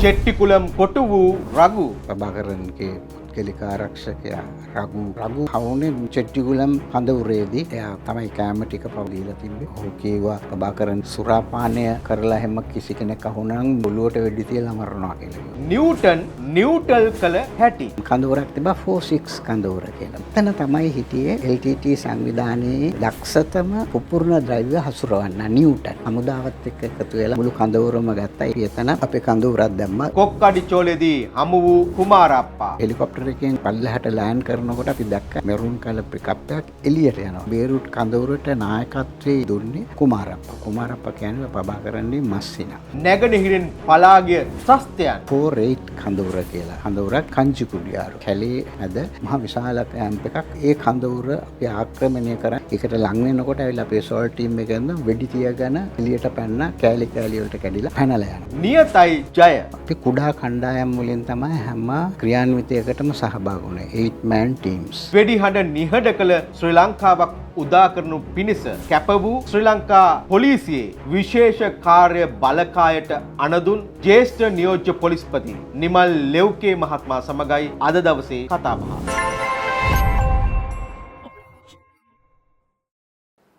චෙට්ටිකුලම් කොටු වූ රගු ප්‍රභාකරන්ගේ පුද්ගලික ආරක්ෂකයා රගු හවුනේ චෙට්ටිකුලම් කඳවුරේදී එයා තමයි කැම ටික පවදීලා තිබ්බේ. ඔහු කිව්වා ප්‍රභාකරන් සුරාපානය කරලා හැම කිසි කෙනෙක් අහුනනම් බොලුවට වෙඩි තියලා මරනවා කියලා. නිව්ටන් නිව්ටල් කළ හැටි කඳවුරක් තිබ්බා 46 කඳවුර කියලා. එතන තමයි හිටියේ LTT සංවිධානයේ දක්ෂතම පුපුරන ද්‍රව්‍ය හසුරවන්න නිව්ටන්. හමුදාවත් එක්ක එකතු වෙලා මුළු කඳවුරම ගත්තා. එතන අපේ කඳවුරක් දැම්මා. කොක්කඩි චෝලේදී හමු වූ කුමාරප්පා හෙලිකොප්ටර් එකෙන් පල්ලෙහාට ලෑන්ඩ් කරනකොට අපි දැක්ක මෙරුන් කලර් පිකප් එකක් එළියට යනවා. බේරුට් කඳවුරට නායකත්වයේ දුන්නේ කුමාරප්පා. කුමාරප්පා කියන්නේ ප්‍රභාකරන්ගේ මස්සිනා. නැගෙනහිරින් පලා ගිය ත්‍රස්තයන් 48 කඳවුර කියලා. කඳවුරක් කංචි කුඩියාරු. කැලේ මැද මහ විශාල කැම්ප් එකක්. ඒ කඳවුර අපි ආක්‍රමණය කරා. ඒකට ලං වෙනකොට ඇවිල්ලා අපේ සෝල් ටීම් එකෙන් වෙඩි තියගෙන එළියට පැන්න කෑලි වලට කැඩිලා පැනලා යනවා. නියතයි ජය. අපි කුඩා කණ්ඩායම් වලින් තමයි හැම ක්‍රියාන්විතයකටම සහභාගී වුණේ. 8 man teams. වෙඩිහඬ නිහඬ කළ ශ්‍රී ලංකාවක් උදා කරනු පිණිස කැප වූ ශ්‍රී ලංකා පොලිසියේ විශේෂ කාර්ය බලකායට අනදුන් ජ්‍යෙෂ්ඨ නියෝජ්‍ය පොලිස්පති නිමල් ලෙව්කේ මහත්මයා සමගයි අද දවසේ කතා බහ.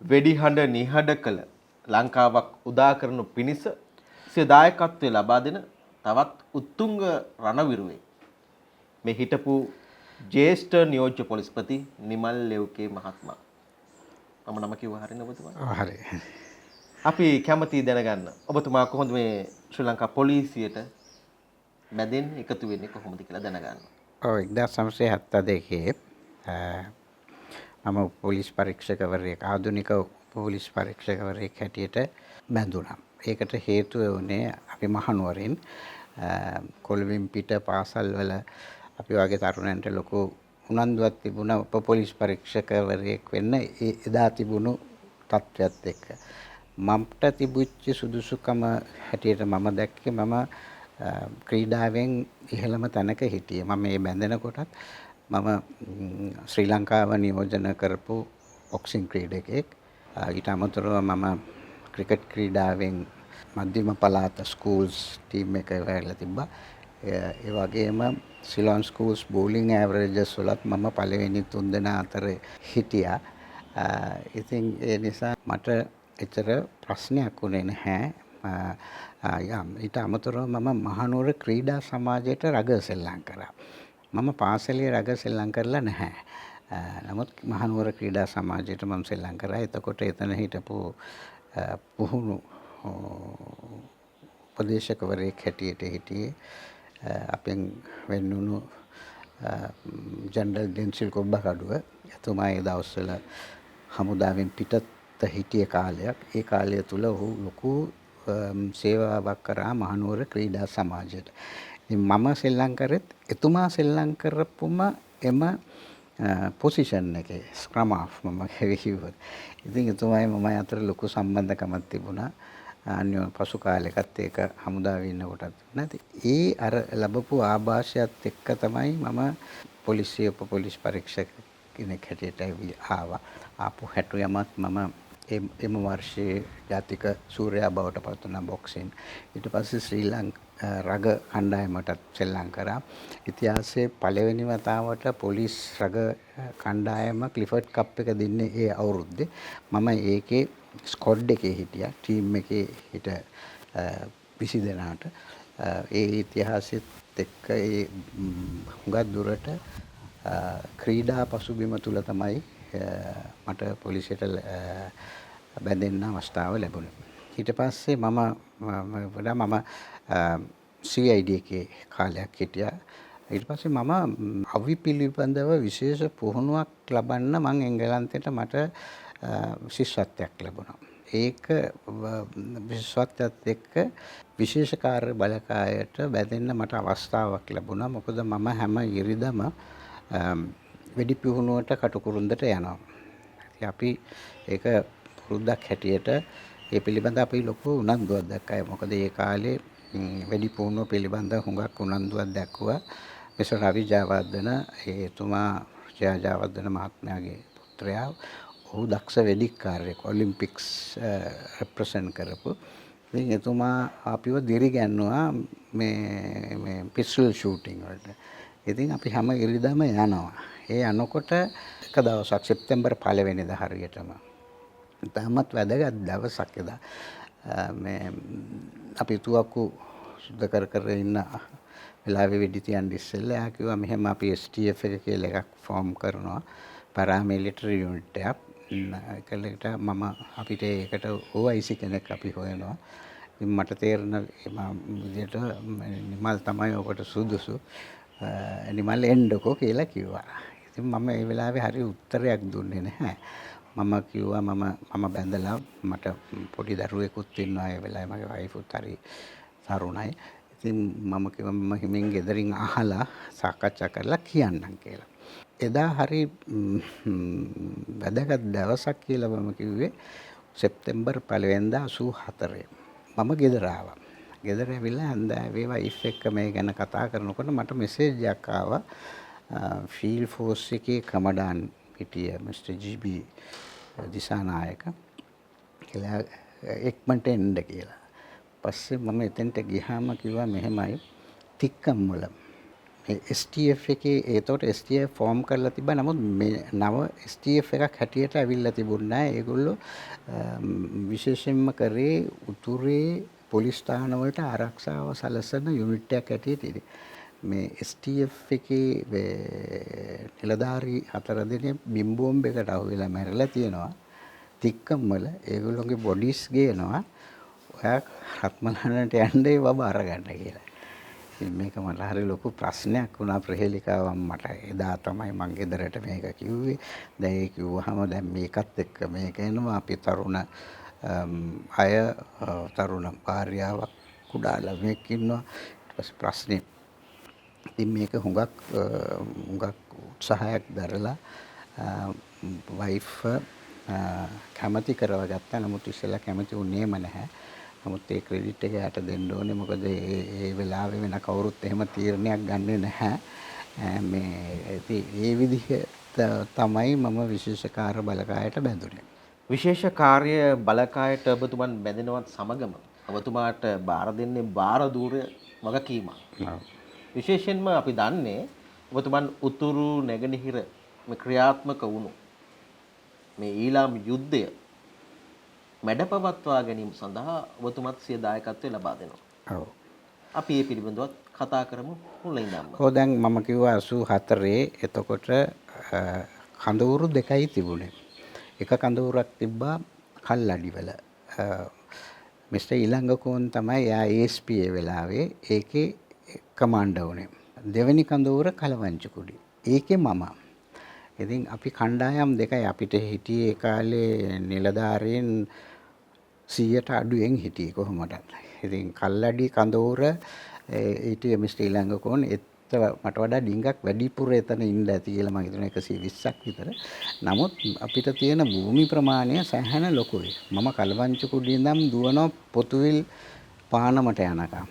වෙඩිහඬ නිහඬ කළ ලංකාවක් උදා කරනු පිණිස සිය දායකත්වය ලබා දෙන තවත් උත්තුංග රණවිරුවේ මේ හිටපු ජ්‍යෙෂ්ඨ නියෝජ්‍ය පොලිස්පති නිමල් ලෙව්කේ මහත්මයා. මම නම කිව්වා හරියද ඔබතුමා? හරි. අපි කැමැති දැනගන්න ඔබතුමා කොහොමද මේ ශ්‍රී ලංකා පොලිසියට මැදෙන් එකතු වෙන්නේ කොහොමද කියලා දැනගන්න. ඔව් 1972 මම පොලිස් පරීක්ෂකවරයෙක් ආධුනික පොලිස් පරීක්ෂකවරයෙක් හැටියට බැඳුණා. ඒකට හේතුව වුණේ අපි මහනුවරින් කොළඹින් පිට පාසල් වල අපි වගේ තරුණයන්ට ලොකු උනන්දුවක් තිබුණා පොලිස් පරීක්ෂකවරයෙක් වෙන්න එදා තිබුණු තත්ත්වයක් එක්ක. මම්ට තිබුච්ච සුදුසුකම හැටියට මම දැක්කේ මම ක්‍රීඩාවෙන් ඉහළම තැනක හිටියේ. මම මේ බැඳෙන කොටත් මම ශ්‍රී ලංකාව නියෝජන කරපු බොක්සිං ක්‍රීඩකයෙක්. ඊට අමතරව මම ක්‍රිකට් ක්‍රීඩාවෙන් මධ්‍යම පළාත ස්කූල්ස් ටීම් එක වෙලා තිබ්බා. ඒ වගේම සිලොන් ස්කූල්ස් බෝලිං ඇවරේජස් වලත් මම පළවෙනි 3 දෙනා අතර හිටියා. ඉතින් ඒ නිසා මට එච්චර ප්‍රශ්නයක් වුණේ නැහැ. ඊට අමතරව මම මහනුවර ක්‍රීඩා සමාජයට රග සෙල්ලම් කරා. මම පාසලේ රග සෙල්ලම් කරලා නැහැ. නමුත් මහනුවර ක්‍රීඩා සමාජයට මම සෙල්ලම් කරා. එතකොට එතන හිටපු පුහුණු උපදේශකවරයෙක් හැටියට හිටියේ අපෙන් වෙන්නුණු ජනරල් ඩෙන්සිල් කොබ්බකඩුව. එතුමා ඒ දවස්වල හමුදාවෙන් පිටත් හිටිය කාලයක්. ඒ කාලය තුල ඔහු ලොකු සේවාවක් කරා මහනුවර ක්‍රීඩා සමාජයට. ඉතින් මම සෙල්ලම් කරෙත් එතුමා සෙල්ලම් කරපුම එම පොසිෂන් එකේ ස්ක්‍රම් ආෆ් මම කිව්වා. ඉතින් එතුමායි මම අතර ලොකු සම්බන්ධකමක් තිබුණා. අන්‍ය පසු කාලයකත් ඒක හමුදාවේ ඉන්න කොටත් නැති. ඒ අර ලැබපු ආభాෂයත් එක්ක තමයි මම පොලිසිය උප පරීක්ෂක කෙනෙක් හැටියට ආවා. ආපු හැටුවමත් මම එම වර්ෂයේ ජාතික සූර්යා බවට පත් වුණා බොක්සින්. ඊට පස්සේ ශ්‍රී ලංකා රග කණ්ඩායමටත් සෙල්ලම් කරා. ඉතිහාසයේ පළවෙනි වතාවට පොලිස් රග කණ්ඩායම ක්ලිෆර්ඩ් කප් එක දෙන්නේ ඒ අවුරුද්දේ. මම ඒකේ ස්කොඩ් එකේ හිටියා. ටීම් එකේ හිට 20 දෙනාට. ඒ ඉතිහාසෙත් එක්ක ඒ හුඟක් දුරට ක්‍රීඩා පසුබිම තුල තමයි මට පොලිසියට බැඳෙන්න අවස්ථාව ලැබුණේ. ඊට පස්සේ මම CID එකේ කාලයක් හිටියා. ඊට පස්සේ මම අවි පිළිබඳව විශේෂ පුහුණුවක් ලබන්න මම එංගලන්තයට මට ශිෂ්‍යත්වයක් ලැබුණා. ඒක විශ්වත්වයත් එක්ක විශේෂ කාර්ය බලකායට බැඳෙන්න මට අවස්ථාවක් ලැබුණා. මොකද මම හැම ඉරිදම වෙඩි පුහුණුවට කටුකුරුන්දට යනවා. ඉතින් අපි ඒක පුරුද්දක් හැටියට ඒ පිළිබඳ අපි ලොකු උනන්දුවක් දක්වයි. මොකද ඒ කාලේ වෙඩි පුහුණුව පිළිබඳ හුඟක් උනන්දුවක් දක්වුවා. මිස්ටර් රවි ජයවර්ධන එතුමා ජයවර්ධන මහත්මයාගේ පුත්‍රයා. ඔහු දක්ෂ වෙඩික්කාරයෙක් ඔලිම්පික්ස් රෙප්‍රසන්ට් කරපු. ඉතින් එතුමා අපිව දිරිගැන්නුවා මේ පිස්ටල් ෂූටින් වලට. ඉතින් අපි හැම ඉරිදාම යනවා. ඒ යනකොට එක දවසක් සෙප්තැම්බර් 1 වෙනිදා හරියටම. තාමත් වැදගත් දවසක් එදා. මේ අපි තුවක්කු සුද්ධ කර ඉන්න වෙලාවේ වෙඩි තියන්න ඉස්සෙල්ලා එයා කිව්වා මෙහෙම අපි STF එක කියලා එකක් ෆෝම් කරනවා. පාරාමිලිටරි යුනිට් එකක්. ඒකට මම අපිට ඒකට OIC කෙනෙක් අපි හොයනවා. ඉතින් මට තේරෙන විදිහට නිමල් තමයි ඔකට සුදුසු. නිමල් එන්නකෝ කියලා කිව්වා. ඉතින් මම ඒ වෙලාවේ හරි උත්තරයක් දුන්නේ නැහැ. මම කිව්වා මම බැඳලා මට පොඩි දරුවෙකුත් ඉන්නවා ඒ වෙලාවේ මගේ වයිෆුත් හරි තරුණයි. ඉතින් මම කිව්වා මම හිමින් ගෙදරින් අහලා සාකච්ඡා කරලා කියන්නම් කියලා. එදා හරි වැදගත් දවසක් කියලා මම කිව්වේ සෙප්තැම්බර් 1 වෙනිදා 84. මම ගෙදර ආවා. ගෙදර ඇවිල්ලා හන්දෑවේ වයිෆ් එක්ක මේ ගැන කතා කරනකොට මට මෙසේජ් එකක් ආවා. ෆීල්ඩ් ෆෝස් එකේ කමඩාන් හිටිය මිස්ටර් ජී.බී. දිසානායක කියලා එක්මන්ට එන්න කියලා. පස්සේ මම එතෙන්ට ගියාම කිව්වා මෙහෙමයි තික්කම්වල මේ STF එකේ ඒතකොට STF ෆෝම් කරලා තිබ්බා. නමුත් මේ නව STF එකක් හැටියට ඇවිල්ලා තිබුණේ නැහැ. ඒගොල්ලෝ විශේෂයෙන්ම කරේ උතුරේ පොලිස් ස්ථාන වලට ආරක්ෂාව සලසන යුනිට් එකක් හැටියට මේ STF එකේ නිලධාරී 4 දෙනෙක් බිම් බෝම්බයකට අහුවෙලා මැරලා තියෙනවා. තික්කම්වල ඒගොල්ලෝගේ බොඩිස් ගේනවා. ඔයා රත්මලානට යන්නේ බබා අරගන්න කියලා. ඉතින් මේක මට හරි ලොකු ප්‍රශ්නයක් වුණා ප්‍රහේලිකාවන් මට එදා තමයි මං ගෙදරට මේක කිව්වේ. දැන් ඒ කිව්වහම දැන් මේකත් එක්ක මේක එනවා අපි තරුණ අය තරුණ භාර්යාවක් කුඩා ළමෙක් ඉන්නවා. ඊට පස්සේ ප්‍රශ්නේ ඉතින් මේක හුඟක් උත්සාහයක් දරලා වයිෆ් කැමති කරවගත්තා. නමුත් ඉස්සෙල්ලා කැමති වුණේම නැහැ. නමුත් ඒ ක්‍රෙඩිට් එක යට දෙන්න ඕනේ. මොකද ඒ වෙලාවේ වෙන කවුරුත් එහෙම තීරණයක් ගන්නෙ නැහැ. මේ ඉතින් ඒ විදිහට තමයි මම විශේෂ කාර්ය බලකායට බැඳුනේ. විශේෂ කාර්ය බලකායට ඔබතුමන් බැඳෙනවත් සමගම ඔබතුමාට බාර දෙන්නේ බාර දූර වගකීමක්. විශේෂයෙන්ම අපි දන්නේ ඔබතුමන් උතුරු නැගෙනහිර මේ ක්‍රියාත්මක වුණු මේ ඊළාම් යුද්ධය මැඩපවත්වා ගැනීම සඳහා ඔබතුමත් සිය දායකත්වය ලබා දෙනවා. ඔව්. අපි මේ පිළිබඳව කතා කරමු මුලින්ම. ඔව් දැන් මම කිව්වා 84 එතකොට කඳවුරු දෙකයි තිබුණේ. එක කඳවුරක් තිබ්බා කල්ලඩිවල. මිස්ටර් ඊලංගකෝන් තමයි එයා ASP ඒ වෙලාවේ ඒකේ කමාන්ඩර් වුණේ. දෙවෙනි කඳවුර කලවංචකුඩි. ඒකේ මම. ඉතින් අපි කණ්ඩායම් දෙකයි අපිට හිටියේ ඒ කාලේ නිලධාරීන් 100ට අඩුවෙන් හිටියේ කොහොමද. ඉතින් කල්ලඩි කඳවුර හිටියේ මිස්ටර් ඊලංගකෝන් මට වඩා ඩිංගක් වැඩිපුර එතන ඉන්න ඇති කියලා මම හිතනවා 120ක් විතර. නමුත් අපිට තියෙන භූමි ප්‍රමාණය සෑහෙන ලොකුයි. මම කලවංචකුඩි ඉඳන් දුවනවා පොතුවිල් පානමට යනකම්.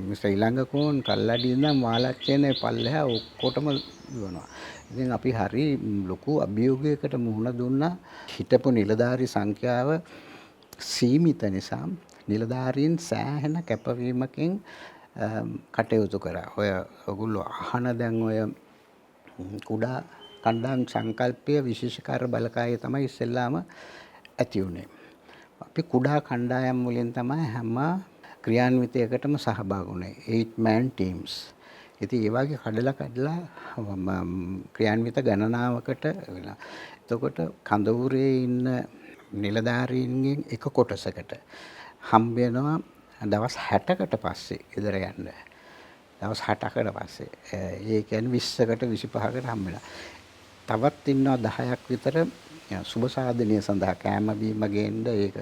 මිස්ටර් ඊලංගකෝන් කල්ලඩි ඉඳන් මාලච්චේනේ පල්ලෙහා ඔක්කොටම දුවනවා. ඉතින් අපි හරි ලොකු අභියෝගයකට මුහුණ දුන්නා. හිටපු නිලධාරී සංඛ්‍යාව සීමිත නිසා නිලධාරීන් සෑහෙන කැපවීමකින් කටයුතු කරා. ඔයගොල්ලෝ අහන දැන් ඔය කුඩා කණ්ඩායම් සංකල්පය විශේෂ කාර්ය බලකායේ තමයි ඉස්සෙල්ලාම ඇති වුණේ. අපි කුඩා කණ්ඩායම් වලින් තමයි හැම ක්‍රියාන්විතයකටම සහභාගී වුණේ. 8-man teams. ඉතින් ඒ වගේ කඩලා ක්‍රියාන්විත ගණනාවකට වෙලා. එතකොට කඳවුරේ ඉන්න නිලධාරීන්ගෙන් එක කොටසකට හම්බ වෙනවා දවස් 60කට පස්සේ ගෙදර යන්න. දවස් 60කට පස්සේ ඒ කියන්නේ 20කට 25කට හම්බ වෙනවා. තවත් ඉන්නවා 10ක් විතර සුබ සාධනීය සඳහා කෑම බීම ගේන්න ඒක.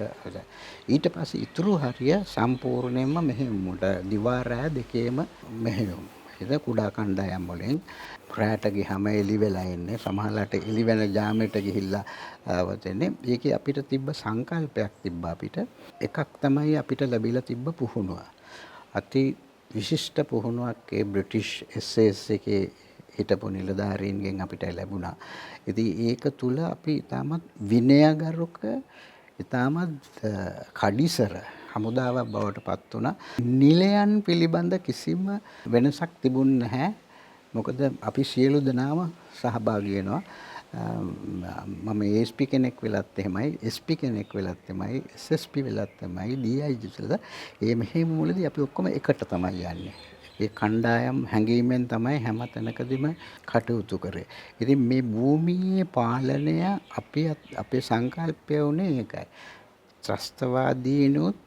ඊට පස්සේ ඉතුරු හරිය සම්පූර්ණයෙන්ම මෙහෙමුට දිවා රෑ දෙකේම මෙහෙයුම්. ඒක කුඩා කණ්ඩායම් වලින් රැට ගිහම එලි වෙලා ඉන්නේ. සමහරවිට එලි වෙන ජාමෙට ගිහිල්ලා වතෙන්නේ. ඒකේ අපිට තිබ්බ සංකල්පයක් තිබ්බා අපිට. එකක් තමයි අපිට ලැබිලා තිබ්බ පුහුණුව. අති විශිෂ්ට පුහුණුවක් ඒ බ්‍රිටිෂ් SAS එකේ හිටපු නිලධාරීන්ගෙන් අපිට ලැබුණා. ඉතින් ඒක තුල අපි ඊටමත් විනයගරුක ඊටමත් කඩිසර හමුදාවක් බවට පත් වුණා. නිලයන් පිළිබඳ කිසිම වෙනසක් තිබුණ නැහැ. මොකද අපි සියලු දෙනාම සහභාගී වෙනවා. මම ASP කෙනෙක් වෙලත් එහෙමයි, SP කෙනෙක් වෙලත් එහෙමයි, SSP වෙලත් එහෙමයි, DIG වෙලත් මේ මෙහෙම මුලදී අපි ඔක්කොම එකට තමයි යන්නේ. ඒ කණ්ඩායම් හැඟීමෙන් තමයි හැම තැනකදීම කටයුතු කරේ. ඉතින් මේ භූමියේ පාලනය අපේ සංකල්පය උනේ ඒකයි. ත්‍රස්තවාදීනුත්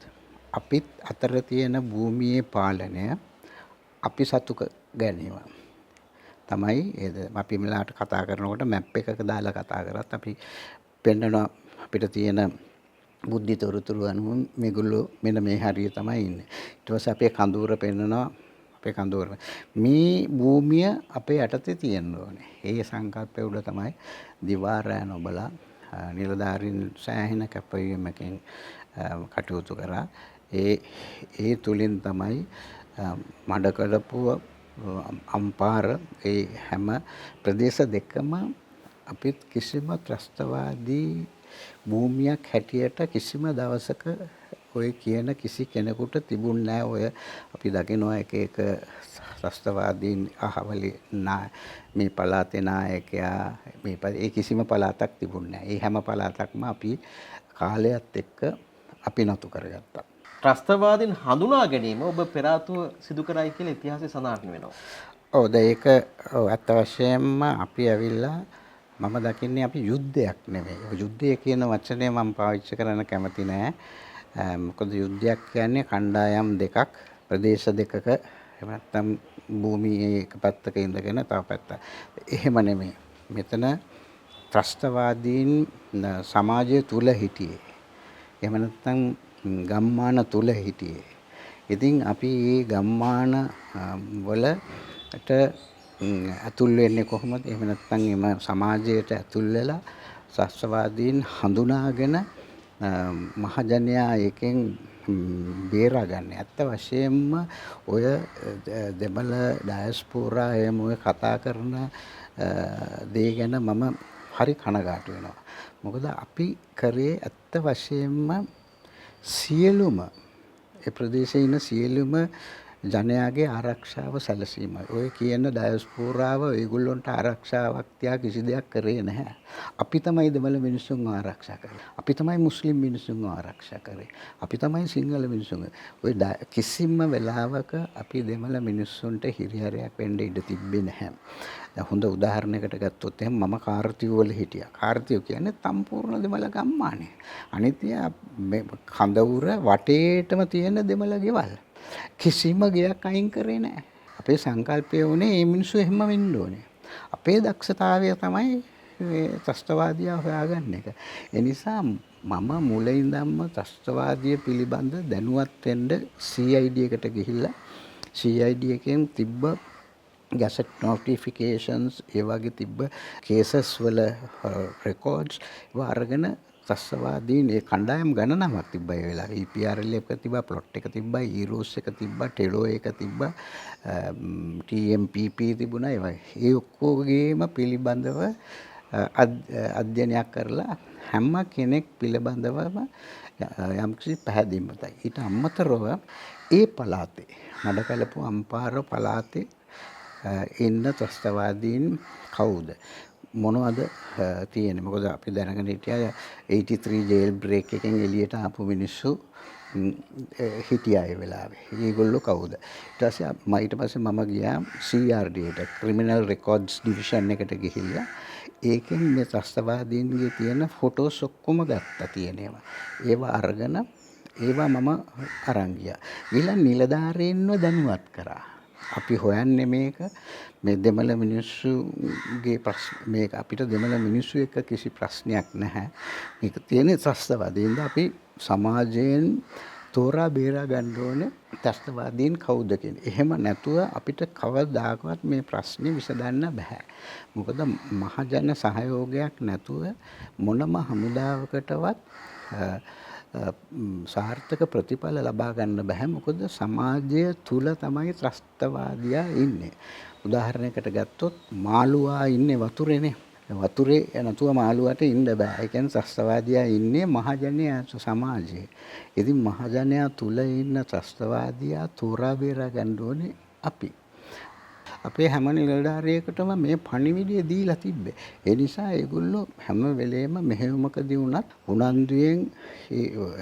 අපිත් අතර තියෙන භූමියේ පාලනය අපි සතු ගැනීම තමයි අපි මෙලාට කතා කරනකොට මැප් එකක දාලා කතා කරත් අපි පෙන්නනවා අපිට තියෙන බුද්ධි තොරතුරු අනුව මේගොල්ලෝ මෙන්න මේ හරිය තමයි ඉන්නේ. ඊට පස්සේ අපේ කඳවුර පෙන්නනවා අපේ කඳවුර. මේ භූමිය අපේ යටතේ තියෙන්න ඕනේ. ඒ සංකල්පය උඩ තමයි දිවා රෑ නොබලා නිලධාරීන් සෑහෙන කැපවීමකින් කටයුතු කරා. ඒ තුලින් තමයි මඩකලපුව අම්පාර ඒ හැම ප්‍රදේශ දෙකම අපිත් කිසිම ත්‍රස්තවාදී භූමියක් හැටියට කිසිම දවසක ඔය කියන කිසි කෙනෙකුට තිබුණ නැහැ. ඔය අපි දකිනවා එක ත්‍රස්තවාදීන් අහවලේ මේ පළාතේ නායකයා ඒ කිසිම පළාතක් තිබුණ නැහැ. ඒ හැම පළාතක්ම අපි කාලයත් එක්ක අපි නතු කරගත්තා. ත්‍රස්තවාදීන් හඳුනා ගැනීම ඔබ පෙර ආතුව සිදු කරයි කියලා ඉතිහාසයේ සඳහන් වෙනවා. ඔව් ඒක ඇත්ත වශයෙන්ම අපි ඇවිල්ලා මම දකින්නේ අපි යුද්ධයක් නෙමෙයි. යුද්ධය කියන වචනේ මම පාවිච්චි කරන්න කැමති නෑ. මොකද යුද්ධයක් කියන්නේ කණ්ඩායම් දෙකක් ප්‍රදේශ දෙකක එහෙම නැත්නම් භූමියේ එක පැත්තක ඉඳගෙන තව පැත්තක. එහෙම නෙමෙයි. මෙතන ත්‍රස්තවාදීන් සමාජය තුල හිටියේ. එහෙම නැත්නම් ගම්මාන තුල හිටියේ. ඉතින් අපි මේ ගම්මාන වලට ඇතුල් වෙන්නේ කොහොමද? එහෙම නැත්නම් එම සමාජයට ඇතුල් වෙලා ත්‍රස්තවාදීන් හඳුනාගෙන මහජනයා එකෙන් බේරාගන්න. ඇත්ත වශයෙන්ම ඔය දෙමළ ඩයස්පෝරා එහෙම ඔය කතා කරන දේ ගැන මම හරි කනගාටු වෙනවා. මොකද අපි කරේ ඇත්ත වශයෙන්ම සියලුම ඒ ප්‍රදේශයේ ඉන්න සියලුම ජනයාගේ ආරක්ෂාව සැලසීම. ඔය කියන ඩයස්පෝරාව ඒගොල්ලන්ට ආරක්ෂාවක් තියා කිසි දෙයක් කරේ නැහැ. අපි තමයි දෙමළ මිනිස්සුන්ව ආරක්ෂා කරේ. අපි තමයි මුස්ලිම් මිනිස්සුන්ව ආරක්ෂා කරේ. අපි තමයි සිංහල මිනිස්සුන්ව. ඔය කිසිම වෙලාවක අපි දෙමළ මිනිස්සුන්ට හිරිහැරයක් වෙන්න ඉඩ තිබ්බේ නැහැ. හොඳ උදාහරණයකට ගත්තොත් එහෙනම් මම කාර්තිව් වල හිටියා. කාර්තිව් කියන්නේ සම්පූර්ණ දෙමළ ගම්මානේ. අනිත් මේ කඳවුර වටේටම තියෙන දෙමළ ගෙවල්. කිසිම ගයක් අයින් කරේ නැහැ. අපේ සංකල්පය වුණේ මේ මිනිස්සු එහෙම වෙන්න ඕනේ. අපේ දක්ෂතාවය තමයි මේ ත්‍රස්තවාදියා හොයාගන්න එක. ඒ නිසා මම මුලින් ඉඳන්ම ත්‍රස්තවාදිය පිළිබඳ දැනුවත් වෙන්න CID එකට ගිහිල්ලා CID එකෙන් තිබ්බ ගැසට් නොටිෆිකේෂන්ස් ඒ වගේ තිබ්බ කේසස් වල රෙකෝඩ්ස් ඒවා අරගෙන ත්‍රස්තවාදීන් ඒ කණ්ඩායම් ගණනාවක් තිබ්බා ඒ වෙලාවේ. EPRL එක තිබ්බා, ප්ලොට් එක තිබ්බා, ඊරෝස් එක තිබ්බා, ටෙලෝ එක තිබ්බා, TMPP තිබුණා. ඒ වගේ ඒ ඔක්කොගේම පිළිබඳව අධ්‍යයනයක් කරලා හැම කෙනෙක් පිළිබඳවම යම්කිසි පැහැදීමක්. ඊට අමතරව ඒ පළාතේ මඩකලපුව අම්පාර පළාතේ ඉන්න ත්‍රස්තවාදීන් කවුද? මොනවද තියෙන්නේ? මොකද අපි දැනගෙන හිටියා 83 ජේල් බ්‍රේක් එකෙන් එළියට ආපු මිනිස්සු හිටියා ඒ වෙලාවේ. ඒගොල්ලෝ කවුද? ඊට පස්සේ මම ගියා CRD එකට, ක්‍රිමිනල් රෙකෝඩ්ස් ඩිවිෂන් එකට ගිහිල්ලා ඒකෙන් මේ ත්‍රස්තවාදීන්ගේ තියෙන ෆොටෝස් ඔක්කොම ගත්තා තියෙනවා. ඒවා අරගෙන ඒවා මම අරන් ගියා. ඊළඟ නිලධාරීන්ව දැනුවත් කරා. අපි හොයන්නේ මේක මේ දෙමළ මිනිස්සුගේ මේක අපිට දෙමළ මිනිස්සු එක්ක කිසි ප්‍රශ්නයක් නැහැ. මේක තියෙන්නේ ත්‍රස්තවාදීන්ද අපි සමාජයෙන් තෝරා බේරා ගන්න ඕනේ ත්‍රස්තවාදීන් කවුද කියන්නේ. එහෙම නැතුව අපිට කවදාකවත් මේ ප්‍රශ්නේ විසඳන්න බෑ. මොකද මහජන සහයෝගයක් නැතුව මොනම හමුදාවකටවත් සාර්ථක ප්‍රතිඵල ලබා ගන්න බෑ. මොකද සමාජය තුල තමයි ත්‍රස්තවාදියා ඉන්නේ. උදාහරණයකට ගත්තොත් මාළුවා ඉන්නේ වතුරේනේ. වතුරේ නැතුව මාළුවට ඉන්න බෑ. ඒ කියන්නේ ත්‍රස්තවාදියා ඉන්නේ මහජනයා සමාජයේ. ඉතින් මහජනයා තුල ඉන්න ත්‍රස්තවාදියා තෝරා බේරා ගන්න ඕනේ අපි. අපේ හැම නිලධාරියෙකුටම මේ පණිවිඩය දීලා තිබ්බේ. ඒ නිසා ඒගොල්ලෝ හැම වෙලේම මෙහෙයුමකදී වුණත් උනන්දුයෙන්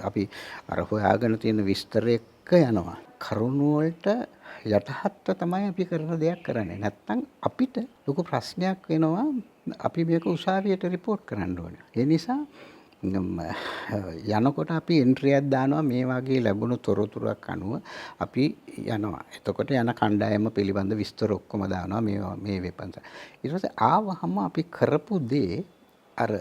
අපි අර හොයාගෙන තියෙන විස්තර එක්ක යනවා. කරුණු වලට යටහත්ව තමයි අපි කරන දෙයක් කරන්නේ. නැත්තම් අපිට ලොකු ප්‍රශ්නයක් වෙනවා. අපි මේක උසාවියට රිපෝට් කරන්න ඕනේ. ඒ නිසා යනකොට අපි එන්ට්‍රියක් දානවා මේ වගේ ලැබුණු තොරතුරක් අනුව අපි යනවා. එතකොට යන කණ්ඩායම පිළිබඳ විස්තර ඔක්කොම දානවා මේ වෙපන්ස. ඊට පස්සේ ආවහම අපි කරපු දේ අර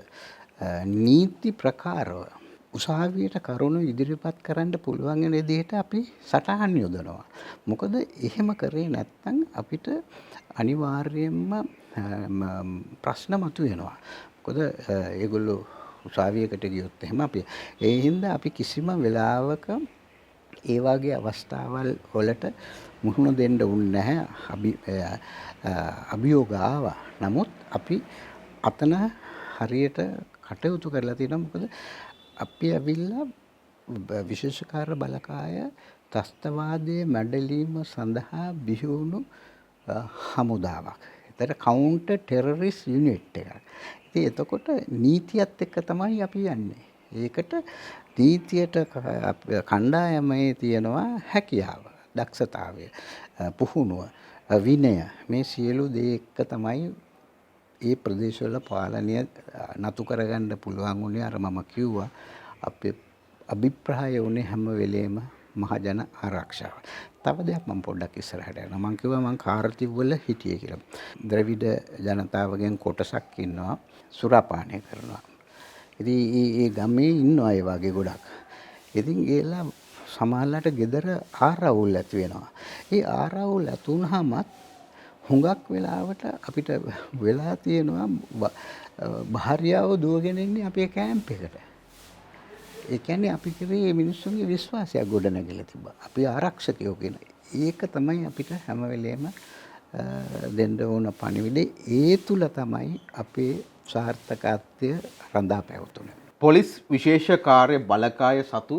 නීති ප්‍රකාරව උසාවියට කරුණු ඉදිරිපත් කරන්න පුළුවන් වෙන විදිහට අපි සටහන් යොදනවා. මොකද එහෙම කරේ නැත්නම් අපිට අනිවාර්යයෙන්ම ප්‍රශ්න මතුවෙනවා. මොකද ඒගොල්ලෝ උසාවියකට ගියොත් එහෙම අපි ඒ හින්දා අපි කිසිම වෙලාවක ඒ වගේ අවස්ථාවල් වලට මුහුණ දෙන්න උන්නේ නැහැ. අභියෝග ආවා. නමුත් අපි අතන හරියට කටයුතු කරලා තියෙනවා. මොකද අපි ඇවිල්ලා විශේෂකාර්ය බලකාය ත්‍රස්තවාදයේ මැඩලීම සඳහා බිහි වුණු හමුදාවක්. ඒතර කවුන්ටර් ටෙරරිස්ට් යුනිට් එකක්. ඉතින් එතකොට නීතියත් එක්ක තමයි අපි යන්නේ. ඒකට නීතියට කණ්ඩායමේ තියෙනවා හැකියාව, දක්ෂතාවය, පුහුණුව, විනය මේ සියලු දේ එක්ක තමයි ඒ ප්‍රදේශවල පාලනය නතු කරගන්න පුළුවන් උනේ. අර මම කිව්වා අපේ අභිප්‍රාය උනේ හැම වෙලේම මහජන ආරක්ෂාව. තව දෙයක් මම පොඩ්ඩක් ඉස්සරහට යනවා. මම කිව්වා මම කාර්තිව් වල හිටියේ කියලා. ද්‍රවිඩ ජනතාවගෙන් කොටසක් ඉන්නවා සුරාපානය කරනවා. ඉතින් ඒ ගමේ ඉන්නවා ඒ වගේ ගොඩක්. ඉතින් ඒලා සමහරලාට ගෙදර ආරවුල් ඇති වෙනවා. ඒ ආරවුල් ඇති වුනහමත් හුඟක් වෙලාවට අපිට වෙලා තියෙනවා භාර්යාව දුවගෙන ඉන්නේ අපේ කැම්ප් එකට. ඒ කියන්නේ අපි කරේ මිනිස්සුන්ගේ විශ්වාසයක් ගොඩනගලා තිබ්බා. අපි ආරක්ෂකයෝ කියන. ඒක තමයි අපිට හැම වෙලේම දෙන්න ඕන පණිවිඩේ. ඒ තුල තමයි අපේ සාර්ථකත්වය රඳා පැවතුනේ. පොලිස් විශේෂ කාර්ය බලකාය සතු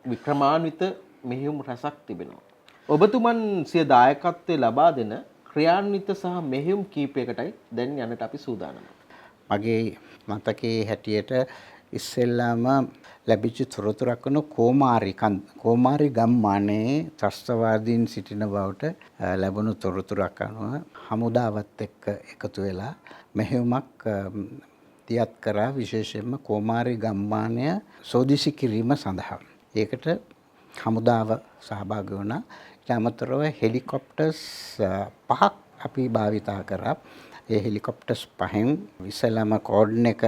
වික්‍රමාන්විත මෙහෙයුම් රැසක් තිබෙනවා. ඔබතුමන් සිය දායකත්වය ලබා දෙන ක්‍රියාන්විත සහ මෙහෙයුම් කීපයකටයි දැන් යන්නට අපි සූදානම්. මගේ මතකයේ හැටියට ඉස්සෙල්ලාම ලැබිච්ච තොරතුරක් වන කෝමාරි ගම්මානයේ ත්‍රස්තවාදීන් සිටින බවට ලැබුණු තොරතුරක් අනුව හමුදාවත් එක්ක එකතු වෙලා මෙහෙයුමක් තියත් කරා. විශේෂයෙන්ම කෝමාරි ගම්මානය සෝදිසි කිරීම සඳහා. ඒකට හමුදාව සහභාගී වුණා. ඊට අමතරව හෙලිකොප්ටර්ස් 5ක් අපි භාවිතා කරා. ඒ හෙලිකොප්ටර්ස් 5න් ඉස්සෙල්ලාම කෝඩන් එක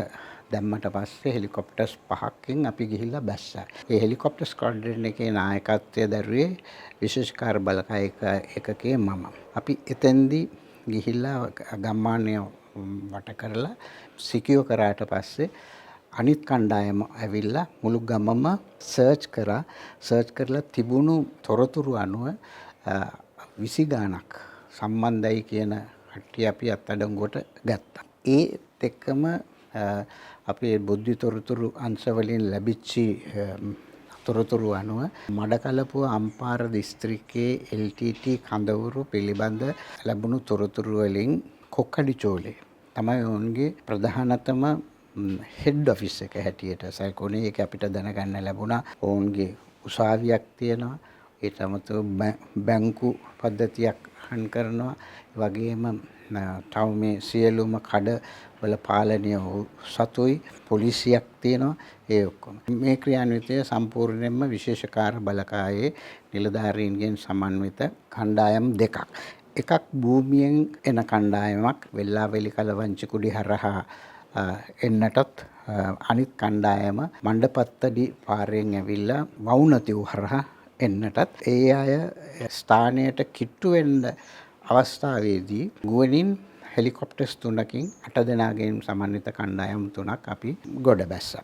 දැම්මට පස්සේ හෙලිකොප්ටර්ස් 5කින් අපි ගිහිල්ලා බැස්සා. ඒ හෙලිකොප්ටර් ස්ක්වැඩ්‍රන් එකේ නායකත්වය දරුවේ විශේෂකාර්ය බලකාය එකකේ මම. අපි එතෙන්දී ගිහිල්ලා ගම්මානය වට කරලා සිකියෝ කරාට පස්සේ අනිත් කණ්ඩායම ඇවිල්ලා මුළු ගමම සර්ච් කරලා තිබුණු තොරතුරු අනුව 20 ගාණක් සම්බන්ධයි කියන කට්ටිය අපි අත්අඩංගුවට ගත්තා. ඒත් එක්කම අපේ බුද්ධි තොරතුරු අංශ වලින් ලැබිච්ච තොරතුරු අනුව මඩකලපුව අම්පාර දිස්ත්‍රික්කයේ LTT කඳවුරු පිළිබඳ ලැබුණු තොරතුරු වලින් කොක්කඩිචෝලේ තමයි ඔවුන්ගේ ප්‍රධානතම හෙඩ් ඔෆිස් එක හැටියට සයිකෝනේ ඒක අපිට දැනගන්න ලැබුණා. ඔවුන්ගේ උසාවියක් තියෙනවා. ඒට අමතරව බැංකු පද්ධතියක් හන් කරනවා. වගේම තව මේ සියලුම කඩ වල පාලනය සතුයි පොලිසියක් තියෙනවා. ඒ ඔක්කොම මේ ක්‍රියාන්විතය සම්පූර්ණයෙන්ම විශේෂ කාර්ය බලකායේ නිලධාරීන්ගෙන් සමන්විත කණ්ඩායම් දෙකක්. එකක් භූමියෙන් එන කණ්ඩායමක් වෙල්ලාවැලි කලවංචි කුඩි හරහා එන්නටත් අනිත් කණ්ඩායම මණ්ඩපත්තඩි පාරෙන් ඇවිල්ලා වවුනතිව් හරහා එන්නටත් ඒ අය ස්ථානයට කිට්ටු වෙන්න අවස්ථාවේදී ගුවනින් හෙලිකොප්ටර්ස් 3කින් 8 දෙනාගෙන් සමන්විත කණ්ඩායම් 3ක් අපි ගොඩ බැස්සා.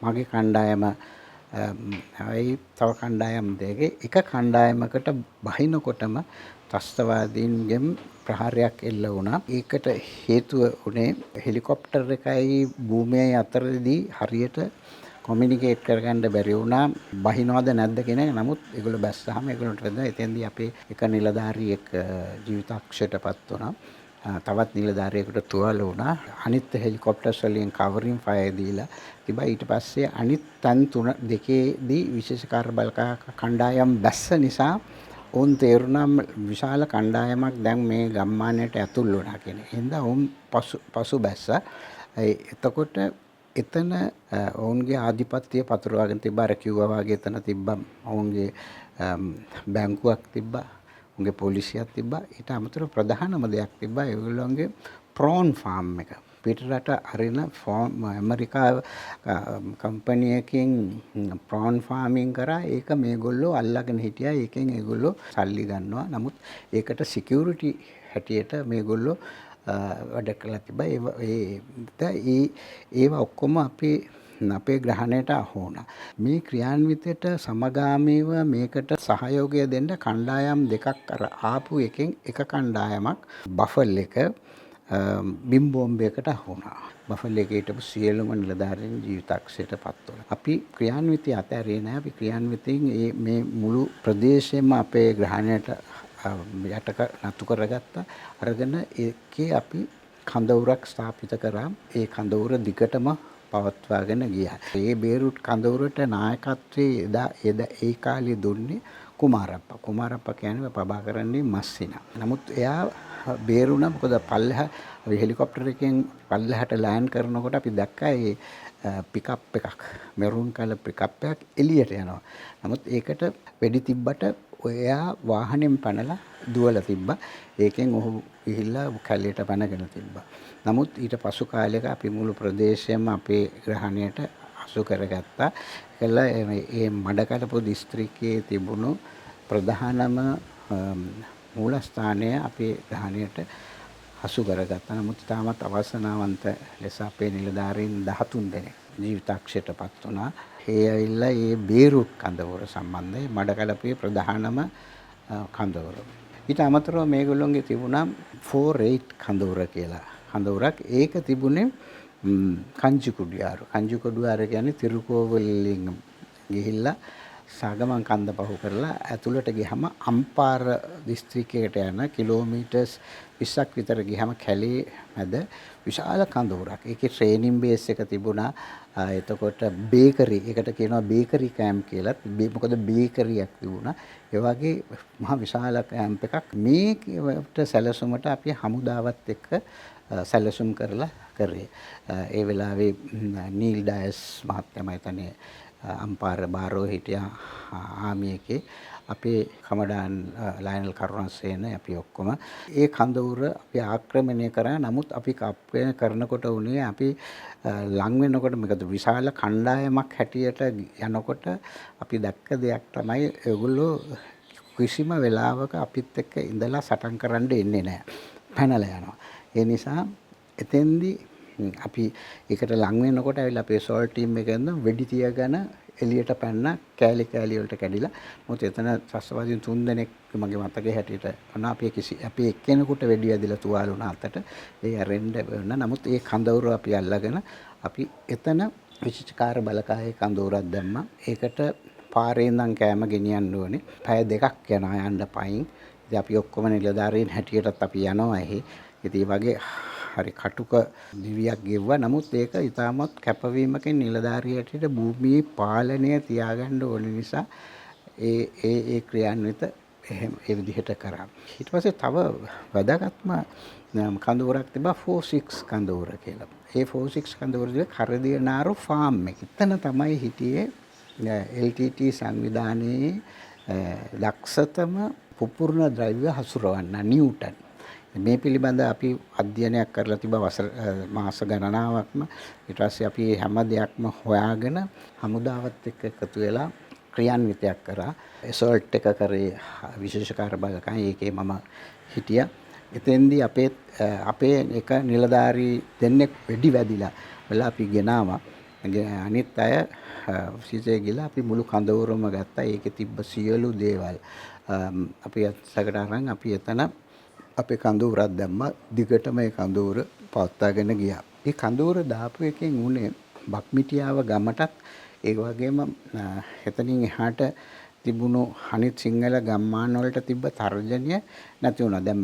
මගේ කණ්ඩායම තව කණ්ඩායම් දෙකේ එක කණ්ඩායමකට බහිනකොටම ත්‍රස්තවාදීන්ගෙන් ප්‍රහාරයක් එල්ල වුණා. ඒකට හේතුව උනේ හෙලිකොප්ටර් එකයි භූමියයි අතරදී හරියට කොමියුනිකේට් කරගන්න බැරි වුණා. බහිනවද නැද්ද කියන එක. නමුත් ඒගොල්ලෝ බැස්සාම ඒගොල්ලන්ට වැදගත් එතෙන්දී අපේ එක නිලධාරියෙක් ජීවිතාක්ෂයටපත් වුණා. තවත් නිලධාරියෙකුට තුවාල වුණා. අනිත් හෙලිකොප්ටර්ස් වලින් කවරින් ෆයර් දීලා තිබා. ඊට පස්සේ අනිත් තැන් දෙකේදී විශේෂ කාර්යබලක කණ්ඩායම් බැස්ස නිසා ඔවුන් තේරුණා විශාල කණ්ඩායමක් දැන් මේ ගම්මානයට ඇතුල් වුණා කියන එක. හින්දා ඔවුන් පසු බැස්සා. එතකොට එතන ඔවුන්ගේ ආධිපත්‍යය පතුරවාගෙන තිබ්බා. අර කිව්වා වගේ එතන තිබ්බා ඔවුන්ගේ බැංකුවක් තිබ්බා. ඔවුන්ගේ පොලිසියක් තිබ්බා. ඊට අමතරව ප්‍රධානම දෙයක් තිබ්බා ඒගොල්ලෝගේ ප්‍රෝන් ෆාම් එක. පිටරට අරින ඇමරිකාව කම්පැනි එකකින් ප්‍රෝන් ෆාමින් කරා. ඒක මේගොල්ලෝ අල්ලගෙන හිටියා. ඒකෙන් ඒගොල්ලෝ සල්ලි ගන්නවා. නමුත් ඒකට සිකියුරිටි හැටියට මේගොල්ලෝ වැඩ කළා තිබ්බා. ඒවා ඔක්කොම අපේ ග්‍රහණයට අහු වුණා. මේ ක්‍රියාන්විතයට සමගාමීව මේකට සහයෝගය දෙන්න කණ්ඩායම් දෙකක් අර ආපු එකෙන් එක කණ්ඩායමක් බෆල් එක බිම් බෝම්බයකට අහු වුණා. බෆල් එකේ හිටපු සියලුම නිලධාරීන් ජීවිතාක්ෂයටපත් වුණා. අපි ක්‍රියාන්විතය අතහැරියේ නැහැ. අපි ක්‍රියාන්විතයෙන් මේ මුළු ප්‍රදේශෙම අපේ ග්‍රහණයට නතු කරගත්තා. අරගෙන ඒකේ අපි කඳවුරක් ස්ථාපිත කරා. ඒ කඳවුර දිගටම පවත්වාගෙන ගියා. ඒ බේරුට් කඳවුරට නායකත්වයේ ඒ කාලේ දුන්නේ කුමාරප්පා. කුමාරප්පා කියන්නේ ප්‍රභාකරන්ගේ මස්සිනා. නමුත් එයා බේරුණා. මොකද පල්ලෙහා හෙලිකොප්ටර් එකෙන් පල්ලෙහාට ලෑන්ඩ් කරනකොට අපි දැක්කා ඒ පිකප් එකක් මෙරුන් කලර් පිකප් එකක් එළියට යනවා. නමුත් ඒකට වෙඩි තිබ්බට එයා වාහනෙන් පැනලා දුවලා තිබ්බා. ඒකෙන් ඔහු ගිහිල්ලා කැලේට පැනගෙන තිබ්බා. නමුත් ඊට පසු කාලයක අපි මුළු ප්‍රදේශයම අපේ ග්‍රහණයට අසු කරගත්තා. ඒකලා මේ මඩකලපුව දිස්ත්‍රික්කයේ තිබුණු ප්‍රධානම මූලස්ථානය අපේ ග්‍රහණයට හසු කරගත්තා. නමුත් තාමත් අවසනාවන්ත ලෙස අපේ නිලධාරීන් 13 දෙනෙක් ජීවිතාක්ෂයටපත් වුණා. ඒ ඇවිල්ලා ඒ බේරුට් කඳවුර සම්බන්ධයි මඩකලපුවේ ප්‍රධානම කඳවුර. ඊට අමතරව මේගොල්ලොන්ගේ තිබුණා 48 කඳවුර කියලා කඳවුරක්. ඒක තිබුණේ කංජිකුඩියාරු. කංජිකුඩියාරු කියන්නේ තිරුකෝවලින් ගිහිල්ලා සාගමන් කන්ද පහු කරලා ඇතුළට ගියහම අම්පාර දිස්ත්‍රික්කයකට යන කිලෝමීටර්ස් 20ක් විතර ගියහම කැලේ මැද විශාල කඳවුරක්. ඒකේ ට්‍රේනින් බේස් එක තිබුණා. එතකොට බේකරි, ඒකට කියනවා බේකරි කැම්ප් කියලා. මොකද බේකරියක් තිබුණා. ඒ වගේ මහා විශාල කැම්ප් එකක්. මේකට සැලසුමට අපි හමුදාවත් එක්ක සැලසුම් කරලා කරේ. ඒ වෙලාවේ නීල් ඩයස් මහත්මයා හිතන්නේ අම්පාර බාරෝ හිටියා ආමි එකේ. අපේ කමඩාන් ලයනල් කරුණාසේන අපි ඔක්කොම ඒ කඳවුර අපි ආක්‍රමණය කරා. නමුත් අපි ආක්‍රමණය කරනකොට උනේ අපි ලං වෙනකොට මේකද විශාල කණ්ඩායමක් හැටියට යනකොට අපි දැක්ක දෙයක් තමයි ඒගොල්ලෝ කිසිම වෙලාවක අපිත් එක්ක ඉඳලා සටන් කරන්න එන්නේ නැහැ. පැනලා යනවා. ඒ නිසා එතෙන්දී අපි ඒකට ලං වෙනකොට ඇවිල්ලා අපේ සෝල් ටීම් එකෙන් වෙඩි තියගෙන එළියට පැන්න කෑලි වලට කැඩිලා. මොකද එතන ත්‍රස්තවාදීන් 3 දෙනෙක් මගේ මතකයේ හැටියට අපි එක්කෙනෙකුට වෙඩි ඇදලා තුවාල වුණා අතට. ඒ ඇරෙන්න වෙන. නමුත් ඒ කඳවුර අපි අල්ලගෙන අපි එතන විශේෂකාර බලකායේ කඳවුරක් දැම්මා. ඒකට පාරේ ඉඳන් කෑම ගෙනියන්න ඕනේ. පැය 2ක් යනවා යන්න පයින්. ඉතින් අපි ඔක්කොම නිලධාරීන් හැටියටත් අපි යනවා එහි. ඉතින් වගේ හරි කටුක දිවියක් ගෙවුවා. නමුත් ඒක ඉතාමත් කැපවීමකින් නිලධාරියට භූමියේ පාලනය තියාගන්න ඕන නිසා ඒ ක්‍රියාන්විත ඒ විදිහට කරා. ඊට පස්සේ තව වැදගත්ම කඳවුරක් තිබ්බා 46 කඳවුර කියලා. ඒ 46 කඳවුරේ කරදියනාරු ෆාම් එක. එතන තමයි හිටියේ LTT සංවිධානයේ දක්ෂතම පුපුරන ද්‍රව්‍ය හසුරවන්න නිව්ටන්. මේ පිළිබඳ අපි අධ්‍යයනයක් කරලා තිබා මාස ගණනාවක්ම. ඊට පස්සේ අපි හැම දෙයක්ම හොයාගෙන හමුදාවත් එක්ක එකතු වෙලා ක්‍රියාන්විතයක් කරා. ඇසෝල්ට් එක කරේ විශේෂකාර බලකයි. ඒකේ මම හිටියා. එතෙන්දී අපේ එක නිලධාරී දෙන්නෙක් වෙඩි වැදිලා වෙලා අපි ගෙනාවා. අනිත් අය සිසේ ගිලා අපි මුළු කඳවුරම ගත්තා. ඒකේ තිබ්බ සියලු දේවල් අපි අත්සකට අරන් අපි එතන අපේ කඳවුරක් දැම්මා. දිගටම ඒ කඳවුර පවත්වාගෙන ගියා. ඒ කඳවුර දාපු එකෙන් උනේ බක්මිටියාව ගමටත් ඒ වගේම එතනින් එහාට තිබුණු අනිත් සිංහල ගම්මාන වලට තිබ්බ තර්ජනය නැති වුණා. දැන්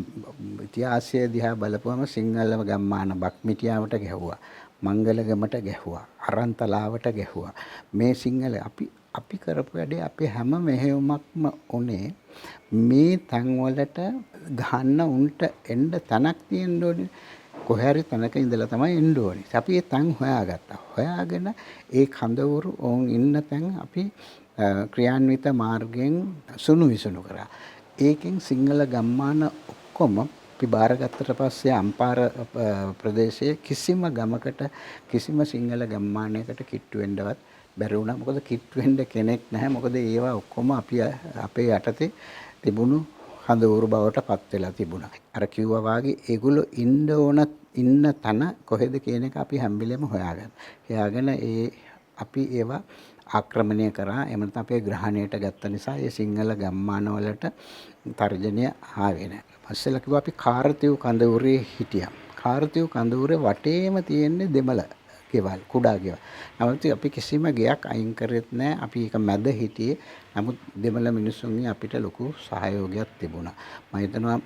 ඉතිහාසය දිහා බලපුවම සිංහල ගම්මාන බක්මිටියාවට ගැහුවා. මංගලගමට ගැහුවා. අරන්තලාවට ගැහුවා. මේ සිංහල අපි කරපු වැඩේ අපේ හැම මෙහෙයුමක්ම උනේ මේ තැන්වලට ගහන්න උන්ට එන්න තැනක් තියෙන්න ඕනේ. කොහේ හරි තැනක ඉඳලා තමයි එන්න ඕනේ. අපි ඒ තැන් හොයාගත්තා. හොයාගෙන ඒ කඳවුරු ඕන් ඉන්න තැන් අපි ක්‍රියාන්විත මාර්ගයෙන් සුණු විසුණු කරා. ඒකෙන් සිංහල ගම්මාන ඔක්කොම අපි බාරගත්තට පස්සේ අම්පාර ප්‍රදේශයේ කිසිම ගමකට කිසිම සිංහල ගම්මානයකට කිට්ටු වෙන්නවත් බැරි වුණා. මොකද කිට්ටු වෙන්න කෙනෙක් නැහැ. මොකද ඒවා ඔක්කොම අපි අපේ යටතේ තිබුණු කඳවුරු බවට පත් වෙලා තිබුණා. අර කිව්වා වාගේ ඒගොල්ලෝ ඉන්න තන කොහෙද කියන එක අපි හැම වෙලේම හොයාගෙන අපි ඒවා ආක්‍රමණය කරා. එහෙම නැත්නම් අපේ ග්‍රහණයට ගත්ත නිසා ඒ සිංහල ගම්මාන වලට තර්ජනය ආවේ නැහැ. පස්සෙලා කිව්වා අපි කාර්තිව් කඳවුරේ හිටියා. කාර්තිව් කඳවුරේ වටේම තියෙන්නේ දෙමළ ගෙවල්, කුඩා ගෙවල්. නමුත් අපි කිසිම ගෙයක් අයින් කරෙත් නැහැ. අපි ඒක මැද හිටියේ. නමුත් දෙමළ මිනිස්සුන්ගේ අපිට ලොකු සහයෝගයක් තිබුණා. මම හිතනවා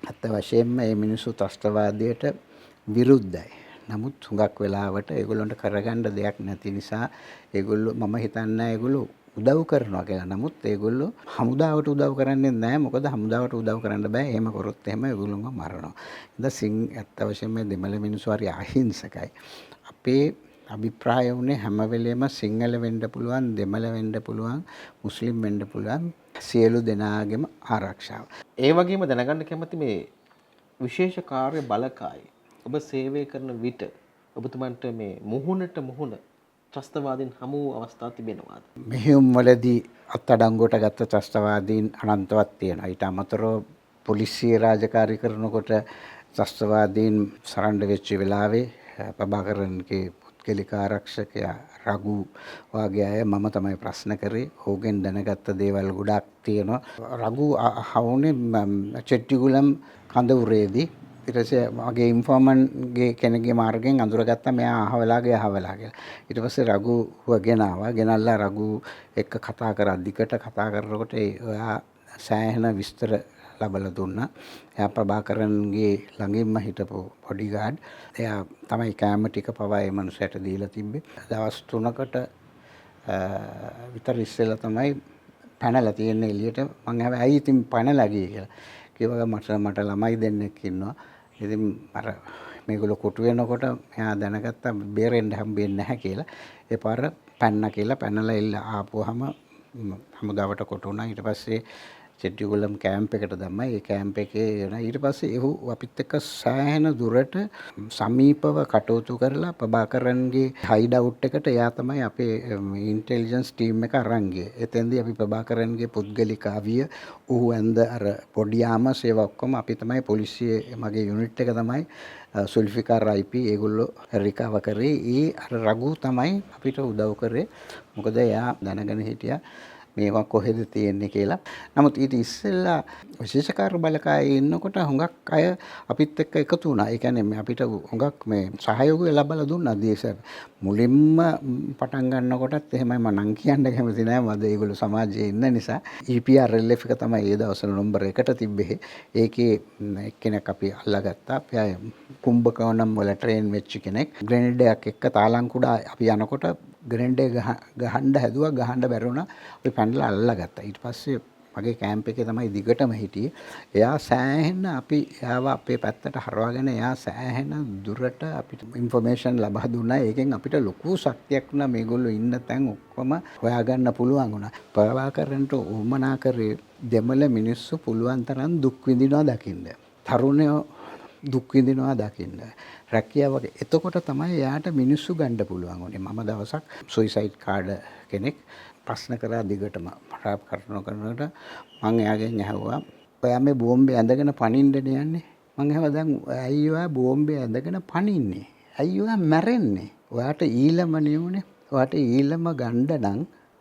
අත්ත වශයෙන්ම මේ මිනිස්සු ත්‍රස්තවාදයට විරුද්ධයි. නමුත් හුඟක් වෙලාවට ඒගොල්ලන්ට කරගන්න දෙයක් නැති නිසා ඒගොල්ලෝ මම හිතන්නේ ඒගොල්ලෝ උදව් කරනවා කියලා. නමුත් ඒගොල්ලෝ හමුදාවට උදව් කරන්නේ නැහැ. මොකද හමුදාවට උදව් කරන්න බෑ. එහෙම කරොත් එහෙම ඒගොල්ලෝම මරනවා. ඉතින් ඇත්ත වශයෙන්ම දෙමළ මිනිස්සු හරි අහිංසකයි. අපේ අභිප්‍රාය වුණේ හැම වෙලේම සිංහල වෙන්න පුළුවන්, දෙමළ වෙන්න පුළුවන්, මුස්ලිම් වෙන්න පුළුවන් සියලු දෙනාගේම ආරක්ෂාව. ඒ වගේම දැනගන්න කැමති මේ විශේෂ කාර්ය බලකායි ඔබ සේවය කරන විට ඔබතුමන්ට මේ මුහුණට මුහුණ ත්‍රස්තවාදීන් හමු වූ අවස්ථා තිබෙනවාද? මෙහෙයුම් වලදී අත්අඩංගුවට ගත්ත ත්‍රස්තවාදීන් අනන්තවත් තියෙනවා. ඊට අමතරව පොලිසිය රාජකාරී කරනකොට ත්‍රස්තවාදීන් සරණ්ඩ වෙච්ච වෙලාවේ ප්‍රභාකරන්ගේ පුද්ගලික ආරක්ෂකයා රඝු වගේ අය මම තමයි ප්‍රශ්න කරේ. ඕගෙන් දැනගත්ත දේවල් ගොඩක් තියෙනවා. රඝු හවුනේ චෙට්ටිගුලම් කඳවුරේදී ඊට පස්සේ මගේ ඉන්ෆෝමන්ගේ කෙනෙක්ගේ මාර්ගයෙන් අඳුරගත්තා මෙයා අහවලා කියලා. ඊට පස්සේ රඝුව ගෙනාවා. ගෙනල්ලා රඝු එක්ක කතා කරා. දිගට කතා කරනකොට එයා සෑහෙන විස්තර ලබලා දුන්නා. එයා ප්‍රභාකරන්ගේ ළඟින්ම හිටපු බොඩිගාඩ්. එයා තමයි කැම ටික පවා ඒ මනුස්සයට දීලා තිබ්බේ. දවස් 3කට විතර ඉස්සෙල්ලා තමයි පැනලා තියෙන්නේ එළියට. මං හැබැයි ඇයි ඉතින් පැනලා ගියේ කියලා. කිව්වා මට ළමයි දෙන්නෙක් ඉන්නවා. ඉතින් අර මේගොල්ලෝ කොටු වෙනකොට එයා දැනගත්තා බේරෙන්න හම්බෙන්නේ නැහැ කියලා. ඒ පාර පැන්න කියලා පැනලා එල්ල ආපුවාම හමුදාවට කොටු වුණා. ඊට පස්සේ චෙට්ටිගුලම් කැම්ප් එකට දැම්මා. ඒ කැම්ප් එකේ ඊට පස්සේ ඒහු අපිත් එක්ක සෑහෙන දුරට සමීපව කටයුතු කරලා ප්‍රභාකරන්ගේ හයිඩ් අවුට් එකට එයා තමයි අපේ ඉන්ටෙලිජන්ස් ටීම් එක අරන් ගියේ. එතෙන්දී අපි ප්‍රභාකරන්ගේ පුද්ගලික අවිය ඌ ඇඳ අර පොඩි ආමස් ඒවා ඔක්කොම අපි තමයි පොලිසියේ මගේ යුනිට් එක තමයි සුල්ෆිකාර් IP ඒගොල්ලෝ රිකවර් කරේ. ඒ අර රඝු තමයි අපිට උදව් කරේ. මොකද එයා දැනගෙන හිටියා මේවා කොහෙද තියෙන්නේ කියලා. නමුත් ඊට ඉස්සෙල්ලා විශේෂකාර්ය බලකායේ ඉන්නකොට හුඟක් අය අපිත් එක්ක එකතු වුණා. ඒ කියන්නේ අපිට හුඟක් මේ සහයෝගය ලැබලා දුන්නා දේශ. මුලින්ම පටන් ගන්නකොටත් එහෙමයි මම නම් කියන්න කැමති නෑ. මම ඒගොල්ලෝ සමාජයේ ඉන්න නිසා EPRLF එක තමයි ඒ දවස්වල නම්බර 1ට තිබ්බේ. ඒකේ එක්කෙනෙක් අපි අල්ලගත්තා. අපි කුම්භකෝණම් වල ට්‍රේන් වෙච්ච කෙනෙක්. ග්‍රෙනේඩ් එකක් එක්ක තාලංකුඩා අපි යනකොට ග්‍රෙනේඩ් එක ගහන්න හැදුවා. ගහන්න බැරි වුණා. අපි පැනලා අල්ලගත්තා. ඊට පස්සේ මගේ කැම්ප් එකේ තමයි දිගටම හිටියේ. එයා සෑහෙන අපි එයාව අපේ පැත්තට හරවාගෙන එයා සෑහෙන දුරට අපිට ඉන්ෆර්මේෂන් ලබා දුන්නා. ඒකෙන් අපිට ලොකු ශක්තියක් වුණා මේගොල්ලෝ ඉන්න තැන් ඔක්කොම හොයාගන්න පුළුවන් වුණා. ප්‍රභාකරන්ට උවමනා කරේ දෙමළ මිනිස්සු පුළුවන් තරම් දුක් විඳිනවා දකින්න. තරුණයෝ දුක් විඳිනවා දකින්න. රැකියාව වගේ. එතකොට තමයි එයාට මිනිස්සු ගන්න පුළුවන් වුණේ. මම දවසක් සුයිසයිඩ් කාඩ් කෙනෙක් ප්‍රශ්න කරා දිගටම රාප් කරනකොට මම එයාගෙන් ඇහුවා ඔයා මේ බෝම්බේ ඇඳගෙන පනින්නද යන්නේ? මම ඇහුවා දැන් ඇයි ඔයා බෝම්බේ ඇඳගෙන පනින්නේ? ඇයි ඔයා මැරෙන්නේ? ඔයාට ඊළම නෙවුනේ. ඔයාට ඊළම ගන්න නම්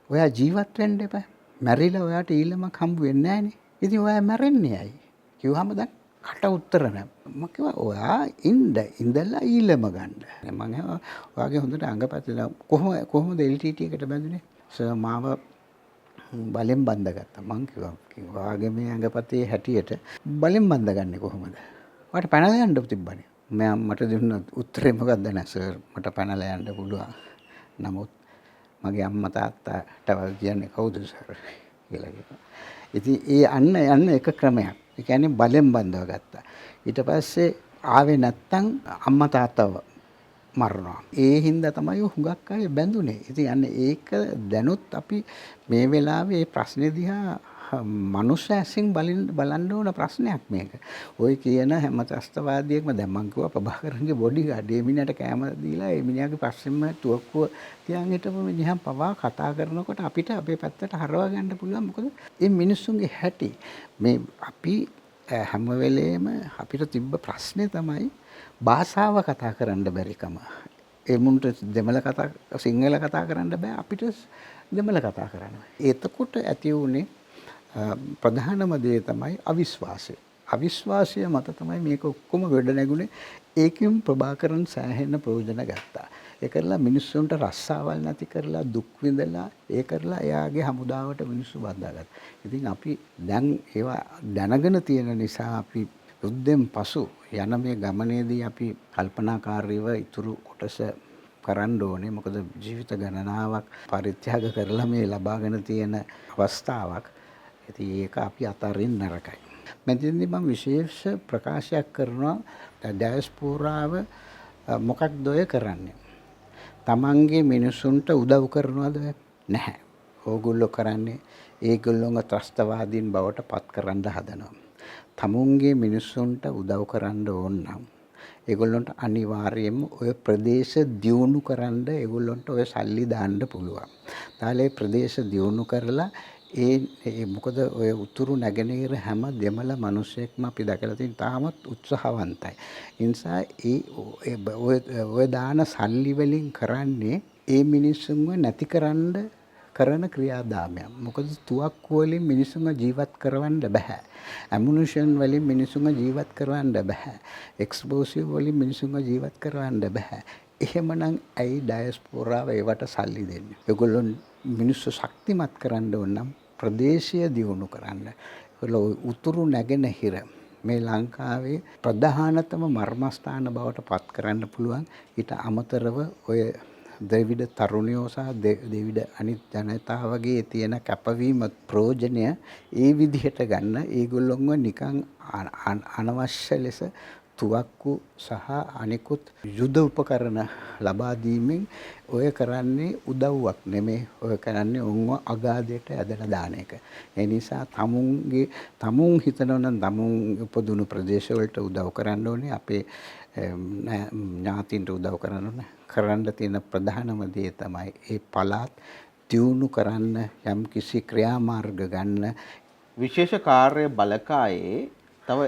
ඔයා ජීවත් වෙන්න එපා. මැරිලා ඔයාට ඊළමක් හම්බ වෙන්නේ නැහනේ. ඉතින් ඔයා මැරෙන්නේ ඇයි? කිව්වම දැන් කට උත්තර නැහැ. මම කිව්වා ඔයා ඉඳලා ඊළම ගන්න. මම ඔයාගේ හොඳට අඟපැත්තලා කොහොමද LTT එකට බැඳුනේ? සර් මාව බලෙන් බඳගත්තා. මං කිව්වා ඔයාගේ මේ ඇඟපතේ හැටියට බලෙන් බඳගන්නේ කොහොමද? ඔයාට පැනලා යන්න තිබ්බනේ. මට දුන්න උත්තරේ මොකක්ද නැහැ සර් මට පැනලා යන්න පුළුවන්. නමුත් මගේ අම්මා තාත්තාට කියන්නේ කවුද සර් කියලා කිව්වා. ඉතින් යන්න එක ක්‍රමයක්. ඒ කියන්නේ බලෙන් බඳව ගත්තා. ඊට පස්සේ ආවේ නැත්තම් අම්මා තාත්තව මරනවා. ඒ හින්දා තමයි හුඟක් අය බැඳුනේ. ඉතින් ඒක දැනුත් අපි මේ වෙලාවේ මේ ප්‍රශ්නේ දිහා මනුෂ්‍ය ඇසින් බලන්න ඕන ප්‍රශ්නයක් මේක. ඔය කියන හැම ත්‍රස්තවාදියෙක්ම දැන් මං කිව්වා ප්‍රභාකරන්ගේ බොඩිගාඩ් ඒ මිනිහට කෑම දීලා ඒ මිනිහාගේ පස්සෙන්ම තුවක්කුව තියන් හිටපු මිනිහා පවා කතා කරනකොට අපිට අපේ පැත්තට හරවා ගන්න පුළුවන්. මොකද මේ මිනිස්සුන්ගේ හැටි මේ අපි හැම වෙලේම අපිට තිබ්බ ප්‍රශ්නේ තමයි භාෂාව කතා කරන්න බැරිකම. ඒ මුන්ට දෙමළ කතා සිංහල කතා කරන්න බෑ අපිට දෙමළ කතා කරන්න. එතකොට ඇති වුණේ ප්‍රධානම දේ තමයි අවිශ්වාසය. අවිශ්වාසය මත තමයි මේක ඔක්කොම ගොඩ නැගුණේ. ඒකෙන් ප්‍රභාකරන් සෑහෙන ප්‍රයෝජන ගත්තා. ඒ කරලා මිනිස්සුන්ට රස්සාවල් නැති කරලා දුක් විඳලා ඒ කරලා එයාගේ හමුදාවට මිනිස්සු බඳාගත්තා. ඉතින් අපි දැන් ඒවා දැනගෙන තියෙන නිසා අපි යුද්ධෙන් පසු යන මේ ගමනේදී අපි කල්පනාකාරීව ඉතුරු කොටස කරන්න ඕනේ. මොකද ජීවිත ගණනාවක් පරිත්‍යාග කරලා මේ ලබාගෙන තියෙන අවස්ථාවක්. ඉතින් ඒක අපි අතරින් නරකයි. මෙතෙන්දී මම විශේෂ ප්‍රකාශයක් කරනවා ඩයස්පෝරාව මොකක්ද ඔය කරන්නේ? තමන්ගේ මිනිසුන්ට උදව් කරනවද? නැහැ. ඕගොල්ලෝ කරන්නේ ඒගොල්ලෝව ත්‍රස්තවාදීන් බවට පත් කරන්න හදනවා. තමුන්ගේ මිනිස්සුන්ට උදව් කරන්න ඕන නම් ඒගොල්ලන්ට අනිවාර්යයෙන්ම ඔය ප්‍රදේශ දියුණු කරන්න ඒගොල්ලන්ට ඔය සල්ලි දාන්න පුළුවන්. තාලේ ප්‍රදේශ දියුණු කරලා ඒ මොකද ඔය උතුරු නැගෙනහිර හැම දෙමළ මිනිස්සෙක්ම අපි දැකලා තියෙන තාමත් උත්සාහවන්තයි. ඒ නිසා ඔය දාන සල්ලි වලින් කරන්නේ ඒ මිනිස්සුන්ව නැතිකරන්න කරන ක්‍රියාදාමයක්. මොකද තුවක්කු වලින් මිනිස්සුන්ව ජීවත් කරවන්න බෑ. ඇමුනිෂන් වලින් මිනිස්සුන්ව ජීවත් කරවන්න බෑ. එක්ස්ප්ලෝසිව් වලින් මිනිස්සුන්ව ජීවත් කරවන්න බෑ. එහෙමනම් ඇයි ඩයස්පෝරාව ඒවට සල්ලි දෙන්නේ? ඒගොල්ලෝ මිනිස්සු ශක්තිමත් කරන්න ඕන නම් ප්‍රදේශීය දියුණු කරන්න. ඒගොල්ලෝ උතුරු නැගෙනහිර මේ ලංකාවේ ප්‍රධානතම මර්මස්ථාන බවට පත් කරන්න පුළුවන්. ඊට අමතරව ඔය දෙවිඩ තරුණයෝ සහ දෙවිඩ අනිත් ජනතාවගේ තියෙන කැපවීම ප්‍රයෝජනය ඒ විදිහට ගන්න ඒගොල්ලොන්ව නිකන් අනවශ්‍ය ලෙස තුවක්කු සහ අනිකුත් යුද උපකරණ ලබා දීමෙන් ඔය කරන්නේ උදව්වක් නෙමෙයි. ඔය කරන්නේ උන්ව අගාධයට ඇදලා දාන එක. ඒ නිසා තමුන් හිතනවා නම් තමුන් උපදුණු ප්‍රදේශවලට උදව් කරන්න ඕනේ. අපේ ඥාතින්ට උදව් කරන්න ඕනේ. කරන්න තියෙන ප්‍රධානම දේ තමයි ඒ පළාත් දියුණු කරන්න යම් කිසි ක්‍රියාමාර්ග ගන්න. විශේෂ කාර්ය බලකායේ තව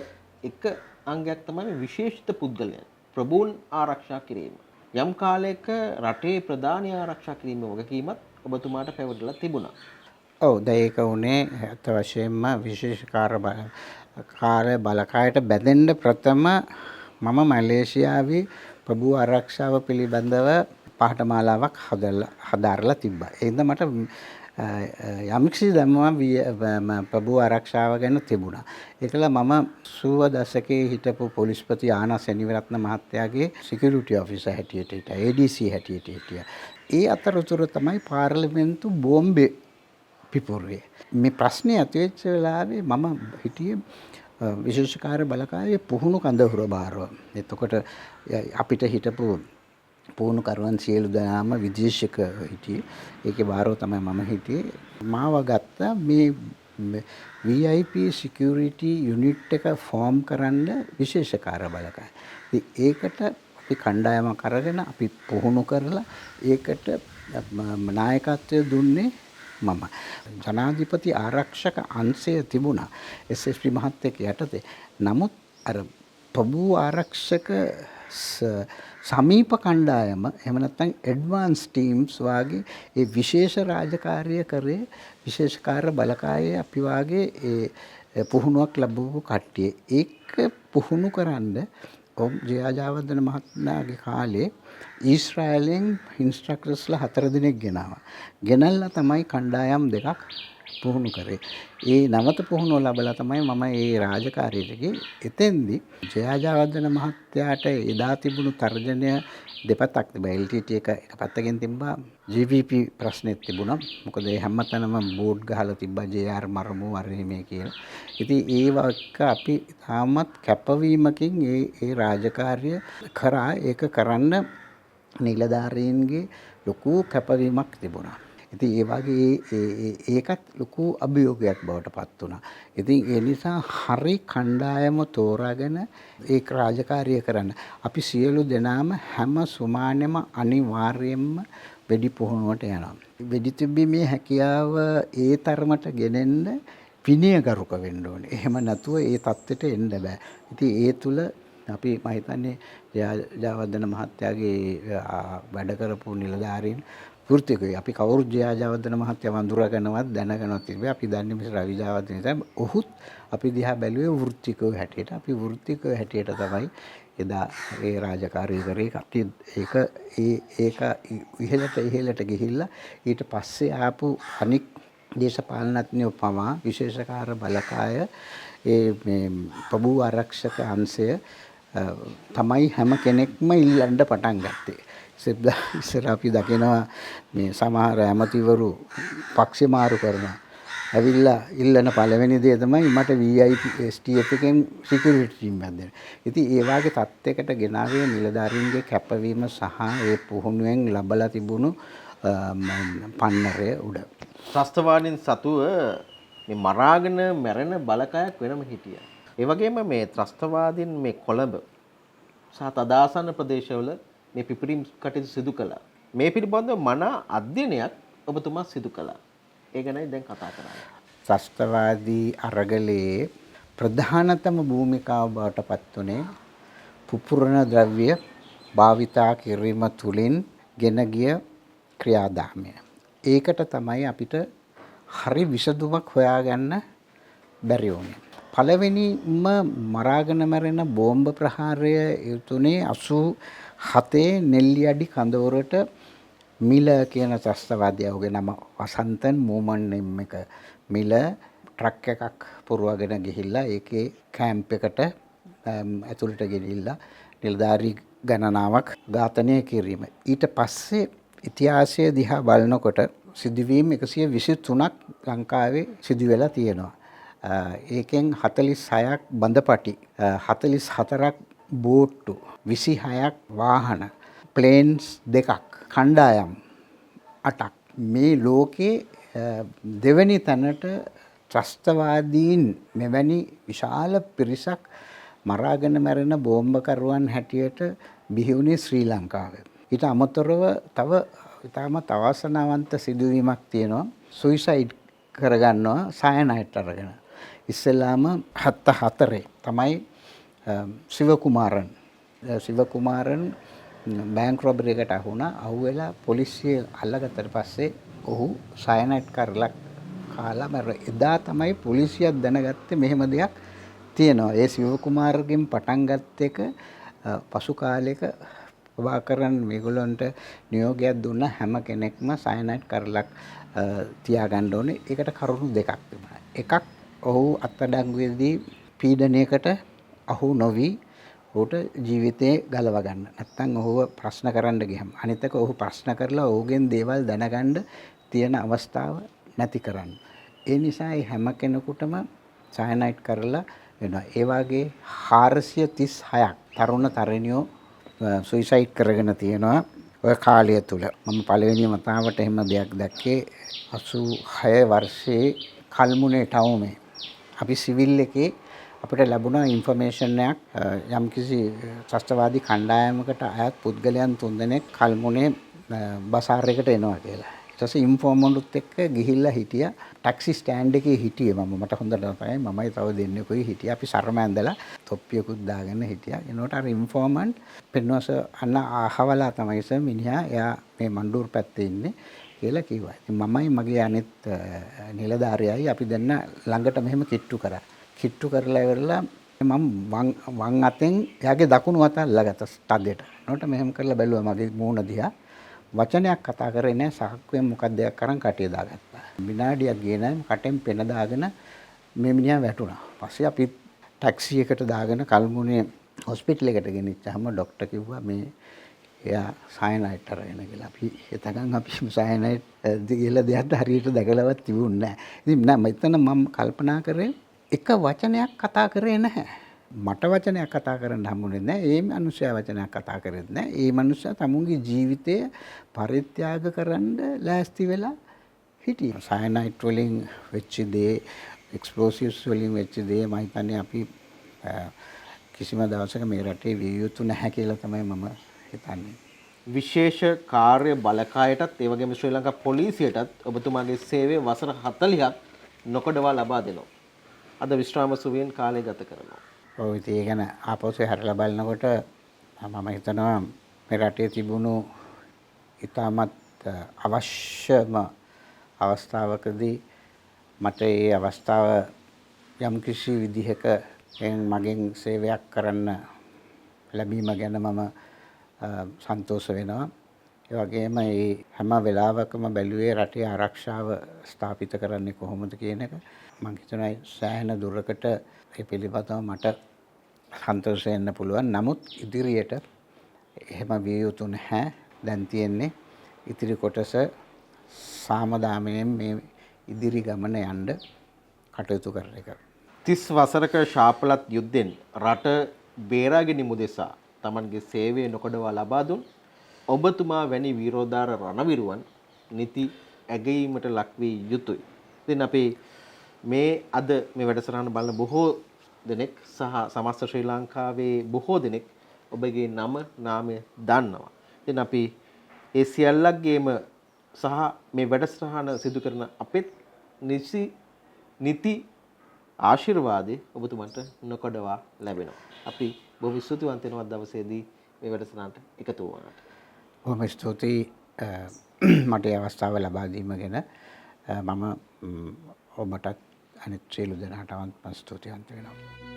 එක අංගයක් තමයි විශේෂිත පුද්ගලයන් ප්‍රභූන් ආරක්ෂා කිරීම. යම් කාලයක රටේ ප්‍රධානී ආරක්ෂා කිරීම වගකීමත් ඔබතුමාට පැවරලා තිබුණා. ඔව් ඒක උනේ අත වශයෙන්ම විශේෂ කාර්ය බලකායට බැඳෙන්න ප්‍රථම මම මැලේසියාවේ ප්‍රභූ ආරක්ෂාව පිළිබඳව පාඨමාලාවක් හදාරලා තිබ්බා. ඒ හින්දා මට යම්කිසි දැනුමක් ප්‍රභූ ආරක්ෂාව ගැන තිබුණා. ඒකල මම 80 දශකයේ හිටපු පොලිස්පති ආනා සෙනවිරත්න මහත්තයාගේ සිකියුරිටි ඔෆිසර් හැටියට හිටියා. ADC හැටියට හිටියා. ඒ අතරතුර තමයි පාර්ලිමේන්තු බෝම්බේ පිපුරුවේ. මේ ප්‍රශ්නේ ඇති වෙච්ච වෙලාවේ මම හිටියේ විශේෂ කාර්ය බලකායේ පුහුණු කඳවුර බාරව. එතකොට අපිට හිටපු පුහුණු කරුවන් සියලු දෙනාම විදේශික හිටියේ. ඒකේ බාරව තමයි මම හිටියේ. මාව ගත්ත මේ VIP security unit එක ෆෝම් කරන්න විශේෂ කාර්ය බලකාය. ඒකට අපි කණ්ඩායමක් අරගෙන අපි පුහුණු කරලා ඒකට නායකත්වය දුන්නේ මම. ජනාධිපති ආරක්ෂක අංශය තිබුණා SSP මහත්තයෙක් යටතේ. නමුත් අර ප්‍රභූ ආරක්ෂක සමීප කණ්ඩායම එහෙම නැත්නම් ඇඩ්වාන්ස් ටීම්ස් වාගේ ඒ විශේෂ රාජකාරිය කරේ විශේෂකාර බලකායේ අපි වාගේ ඒ පුහුණුවක් ලැබුවු කට්ටිය. ඒක පුහුණු කරන්න ජයාජාවර්ධන මහත්මයාගේ කාලේ ඊශ්‍රායලෙන් ඉන්ස්ට්‍රක්ටර්ස්ලා 4 දෙනෙක් ගෙනාවා. ගෙනල්ලා තමයි කණ්ඩායම් දෙකක් පුහුණු කරේ. ඒ නැවත පුහුණුව ලැබලා තමයි මම මේ රාජකාරියට ගියේ. එතෙන්දී ජයාජාවර්ධන මහත්තයාට එදා තිබුණු තර්ජනය දෙපැත්තක් තිබ්බා. LTT එක පැත්තකින් තිබ්බා. GVP ප්‍රශ්නෙත් තිබුණා. මොකද ඒ හැමතැනම බෝඩ් ගහලා තිබ්බා JR මරමු අරෙහිමේ කියලා. ඉතින් ඒ වක්ක අපි තාමත් කැපවීමකින් ඒ රාජකාරිය කරා. ඒක කරන්න නිලධාරීන්ගේ ලොකු කැපවීමක් තිබුණා. ඉතින් ඒ වගේ ඒකත් ලොකු අභියෝගයක් බවට පත් වුණා. ඉතින් ඒ නිසා හරි කණ්ඩායම තෝරාගෙන ඒ රාජකාරිය කරන්න අපි සියලු දෙනාම හැම සුමානෙම අනිවාර්යයෙන්ම වෙඩි පුහුණුවට යනවා. වෙඩි තිබීමේ හැකියාව ඒ තරමට ගෙනෙන්න විනයගරුක වෙන්න ඕනේ. එහෙම නැතුව ඒ தත්ත්වයට එන්න බෑ. ඉතින් ඒ තුල අපි මම හිතන්නේ ජයවර්ධන මහත්තයාගේ වැඩ කරපු නිලධාරීන් වෘත්තිකයි. අපි කවුරුත් ජයවර්ධන මහත්තයා වඳුරගෙනවත් දැනගෙනවත් තිබේ. අපි දන්නේ මිස් රවි ජයවර්ධන නිසා. ඔහුත් අපි දිහා බැලුවේ වෘත්තිකව හැටියට. අපි වෘත්තිකව හැටියට තමයි එදා ඒ රාජකාරී කරේ. අපි ඒක ඉහළට ගිහිල්ලා ඊට පස්සේ ආපු අනික් දේශපාලනඥයෝ පවා විශේෂකාර බලකාය ඒ මේ ප්‍රභූ ආරක්ෂක අංශය තමයි හැම කෙනෙක්ම ඉල්ලන්න පටන් ගත්තේ. ඉස්සර අපි දකිනවා මේ සමහර ඇමතිවරු පක්ෂ මාරු කරනවා. ඇවිල්ලා ඉල්ලන පළවෙනි දේ තමයි මට VIP STF එකෙන් සිකියුරිටි ටීම් එකක් දෙන්න. ඉතින් ඒ වාගේ තත්යකට ගෙනාවේ නිලධාරීන්ගේ කැපවීම සහ ඒ පුහුණුවෙන් ලැබලා තිබුණු පන්නරය උඩ. ත්‍රස්තවාදීන් සතුව මේ මරාගෙන මැරෙන බලකායක් වෙනම හිටියා. ඒ වගේම මේ ත්‍රස්තවාදීන් මේ කොළඹ සහ තදාසන්න ප්‍රදේශවල මේ පිපිරීම් කටයුතු සිදු කළා. මේ පිළිබඳව මනා අධ්‍යයනයක් ඔබතුමා සිදු කළා. ඒ ගැනයි දැන් කතා කරන්නේ. ත්‍රස්තවාදී අරගලයේ ප්‍රධානතම භූමිකාව බවට පත් වුණේ පුපුරන ද්‍රව්‍ය භාවිතා කිරීම තුලින් ගෙන ගිය ක්‍රියාදාමය. ඒකට තමයි අපිට හරි විසඳුමක් හොයාගන්න බැරි වුණේ. පළවෙනිම මරාගෙන මැරෙන බෝම්බ ප්‍රහාරය යුතුනේ 87 නෙල්ලියඩි කඳවුරට මිල කියන ත්‍රස්තවාදියාගේ නම වසන්තන් මූමන් එක මිල ට්‍රක් එකක් පුරවගෙන ගිහිල්ලා ඒකේ කැම්ප් එකට ඇතුළට ගෙනිහිල්ලා නිලධාරී ගණනාවක් ඝාතනය කිරීම. ඊට පස්සේ ඉතිහාසය දිහා බලනකොට සිදුවීම් 123ක් ලංකාවේ සිදු වෙලා තියෙනවා. ඒකෙන් 46ක් බඳපටි, 44ක් බෝට්ටු, 26ක් වාහන, ප්ලේන්ස් දෙකක්, කණ්ඩායම් 8ක්. මේ ලෝකේ දෙවැනි තැනට ත්‍රස්තවාදීන් මෙවැනි විශාල පිරිසක් මරාගෙන මැරෙන බෝම්බකරුවන් හැටියට බිහි වුණේ ශ්‍රී ලංකාවේ. ඊට අමතරව තව ඉතාමත් අවාසනාවන්ත සිදුවීමක් තියෙනවා. සුයිසයිඩ් කරගන්නවා සයනයිට් අරගෙන. ඉස්සෙල්ලාම 74 තමයි සිවකුමාරන් බැංක් රොබරි එකට අහුණා. අහුවෙලා පොලිසිය අල්ලගත්තට පස්සේ ඔහු සයනයිට් කරලා කාලා මැරුණා. එදා තමයි පොලිසියත් දැනගත්තේ මෙහෙම දෙයක් තියෙනවා. ඒ සිවකුමාරගෙන් පටන් ගත්ත එක පසු කාලයක ප්‍රභාකරන් මේගොල්ලන්ට නියෝගයක් දුන්න හැම කෙනෙක්ම සයනයිට් කරලා තියාගන්න ඕනේ. ඒකට කරුණු දෙකක් තිබුණා. එකක් ඔහු අත්අඩංගුවේදී පීඩනයකට අහු නොවි ඔහුට ජීවිතේ ගලව ගන්න. නැත්තම් ඔහුව ප්‍රශ්න කරන්න ගියම. අනිත් එක ඔහු ප්‍රශ්න කරලා ඔහුගෙන් දේවල් දැනගන්න තියෙන අවස්ථාව නැති කරන්න. ඒ නිසා මේ හැම කෙනෙකුටම සයනයිට් කරලා වෙනවා. ඒ වගේ 436ක් තරුණ තරුණියෝ සුයිසයිඩ් කරගෙන තියෙනවා ඔය කාලය තුල. මම පළවෙනි වතාවට එහෙම දෙයක් දැක්කේ 86 වර්ෂයේ කල්මුනේ ටවුමේ. අපි සිවිල් එකේ අපිට ලැබුණා ඉන්ෆර්මේෂන් එකක් යම්කිසි ත්‍රස්තවාදී කණ්ඩායමකට අයත් පුද්ගලයන් 3 දෙනෙක් කල්මුනේ බසාර් එකට එනවා කියලා. ඊට පස්සේ ඉන්ෆෝමන්ටුත් එක්ක ගිහිල්ලා හිටියා ටැක්සි ස්ටෑන්ඩ් එකේ හිටියේ මම මට හොඳට තමයි මමයි තව දෙන්නෙකුයි හිටියා අපි සරම ඇඳලා තොප්පියකුත් දාගෙන හිටියා එනකොට අර ඉන්ෆෝමන්ට් පෙන්වස අන්න අහවලා තමයි සර් මිනිහා එයා මේ මණ්ඩූර් පැත්තේ ඉන්නේ කියලා කිව්වා. ඉතින් මමයි මගේ අනිත් නිලධාරියයි අපි දෙන්න ළඟට මෙහෙම කිට්ටු කරා. කිට්ටු කරලා ඉවරලා මම වම් අතෙන් එයාගේ දකුණු අත අල්ලගත්තා ස්ටග්ගෙට. එනකොට මෙහෙම කරලා බැලුවා මගේ මූණ දිහා. වචනයක් කතා කරේ නැහැ සාක්කුවෙන් මොකක්ද දෙයක් අරන් කටේ දාගත්තා. විනාඩියක් ගියේ නැහැ කටෙන් පෙන දාගෙන මේ මිනිහා වැටුණා. පස්සේ අපි ටැක්සි එකට දාගෙන කල්මුනේ හොස්පිටල් එකට ගෙනිච්චාම ડોක්ටර් කිව්වා මේ එයා සයනයිට් අරගෙන කියලා. අපි එතකන් අපි සයනයිට් කියලා දෙයක් හරියට දැකලවත් තිබුණේ නැහැ. ඉතින් නෑ මෙතන මම කල්පනා කරේ එක වචනයක් කතා කරේ නැහැ. මට වචනයක් කතා කරන්න හම්බුනේ නැහැ. ඒ මනුස්සයා වචනයක් කතා කරෙත් නැහැ. ඒ මනුස්සයා තමුන්ගේ ජීවිතය පරිත්‍යාග කරන්න ලෑස්ති වෙලා හිටියා. සයනයිට් වලින් වෙච්ච දේ, එක්ස්ප්ලෝසිව්ස් වලින් වෙච්ච දේ මම හිතන්නේ අපි කිසිම දවසක මේ රටේ විය යුතු නැහැ කියලා තමයි මම හිතන්නේ. විශේෂ කාර්ය බලකායටත් ඒ වගේම ශ්‍රී ලංකා පොලිසියටත් ඔබතුමාගේ සේවය වසර 40ක් නොකඩවා ලබා දෙනවා. අද විශ්‍රාම සුවයෙන් කාලය ගත කරනවා. ඔව් ඉතින් ඒ ගැන ආපහු හැරලා බලනකොට මම හිතනවා මේ රටේ තිබුණු ඉතාමත් අවශ්‍යම අවස්ථාවකදී මට ඒ අවස්ථාව යම් කිසි විදිහක මගෙන් සේවයක් කරන්න ලැබීම ගැන මම සන්තෝෂ වෙනවා. ඒ වගේම මේ හැම වෙලාවකම බැලුවේ රටේ ආරක්ෂාව ස්ථාපිත කරන්නේ කොහොමද කියන එක. මම හිතනවා සෑහෙන දුරකට ඒ පිළිබඳව මට සන්තෝෂ වෙන්න පුළුවන්. නමුත් ඉදිරියට එහෙම විය යුතු නැහැ. දැන් තියෙන්නේ ඉතිරි කොටස සාමදාමයෙන් මේ ඉදිරි ගමන යන්න කටයුතු කරන එක. 30 වසරක ශාපලත් යුද්ධෙන් රට බේරා ගැනීම උදෙසා තමන්ගේ සේවය නොකඩවා ලබා දුන් ඔබතුමා වැනි විරෝධාර රණවිරුවන් නිති ඇගීමට ලක් වී යුතුයි. ඉතින් අපි මේ අද මේ වැඩසටහන බලන බොහෝ දෙනෙක් සහ සමස්ත ශ්‍රී ලංකාවේ බොහෝ දෙනෙක් ඔබගේ නම නාමය දන්නවා. ඉතින් අපි ඒ සියල්ලක්ගේම සහ මේ වැඩසටහන සිදු කරන අපෙත් නිති ආශිර්වාදේ ඔබතුමන්ට නොකඩවා ලැබෙනවා. අපි බොහොම ස්තුතිවන්ත වෙනවා දවසේදී මේ වැඩසටහනට එකතු වුණාට. බොහොම ස්තුතියි මට මේ අවස්ථාව ලබා දීම ගැන. මම ඔබටත් අනිත් සියලු දෙනාටම ස්තුතිවන්ත වෙනවා.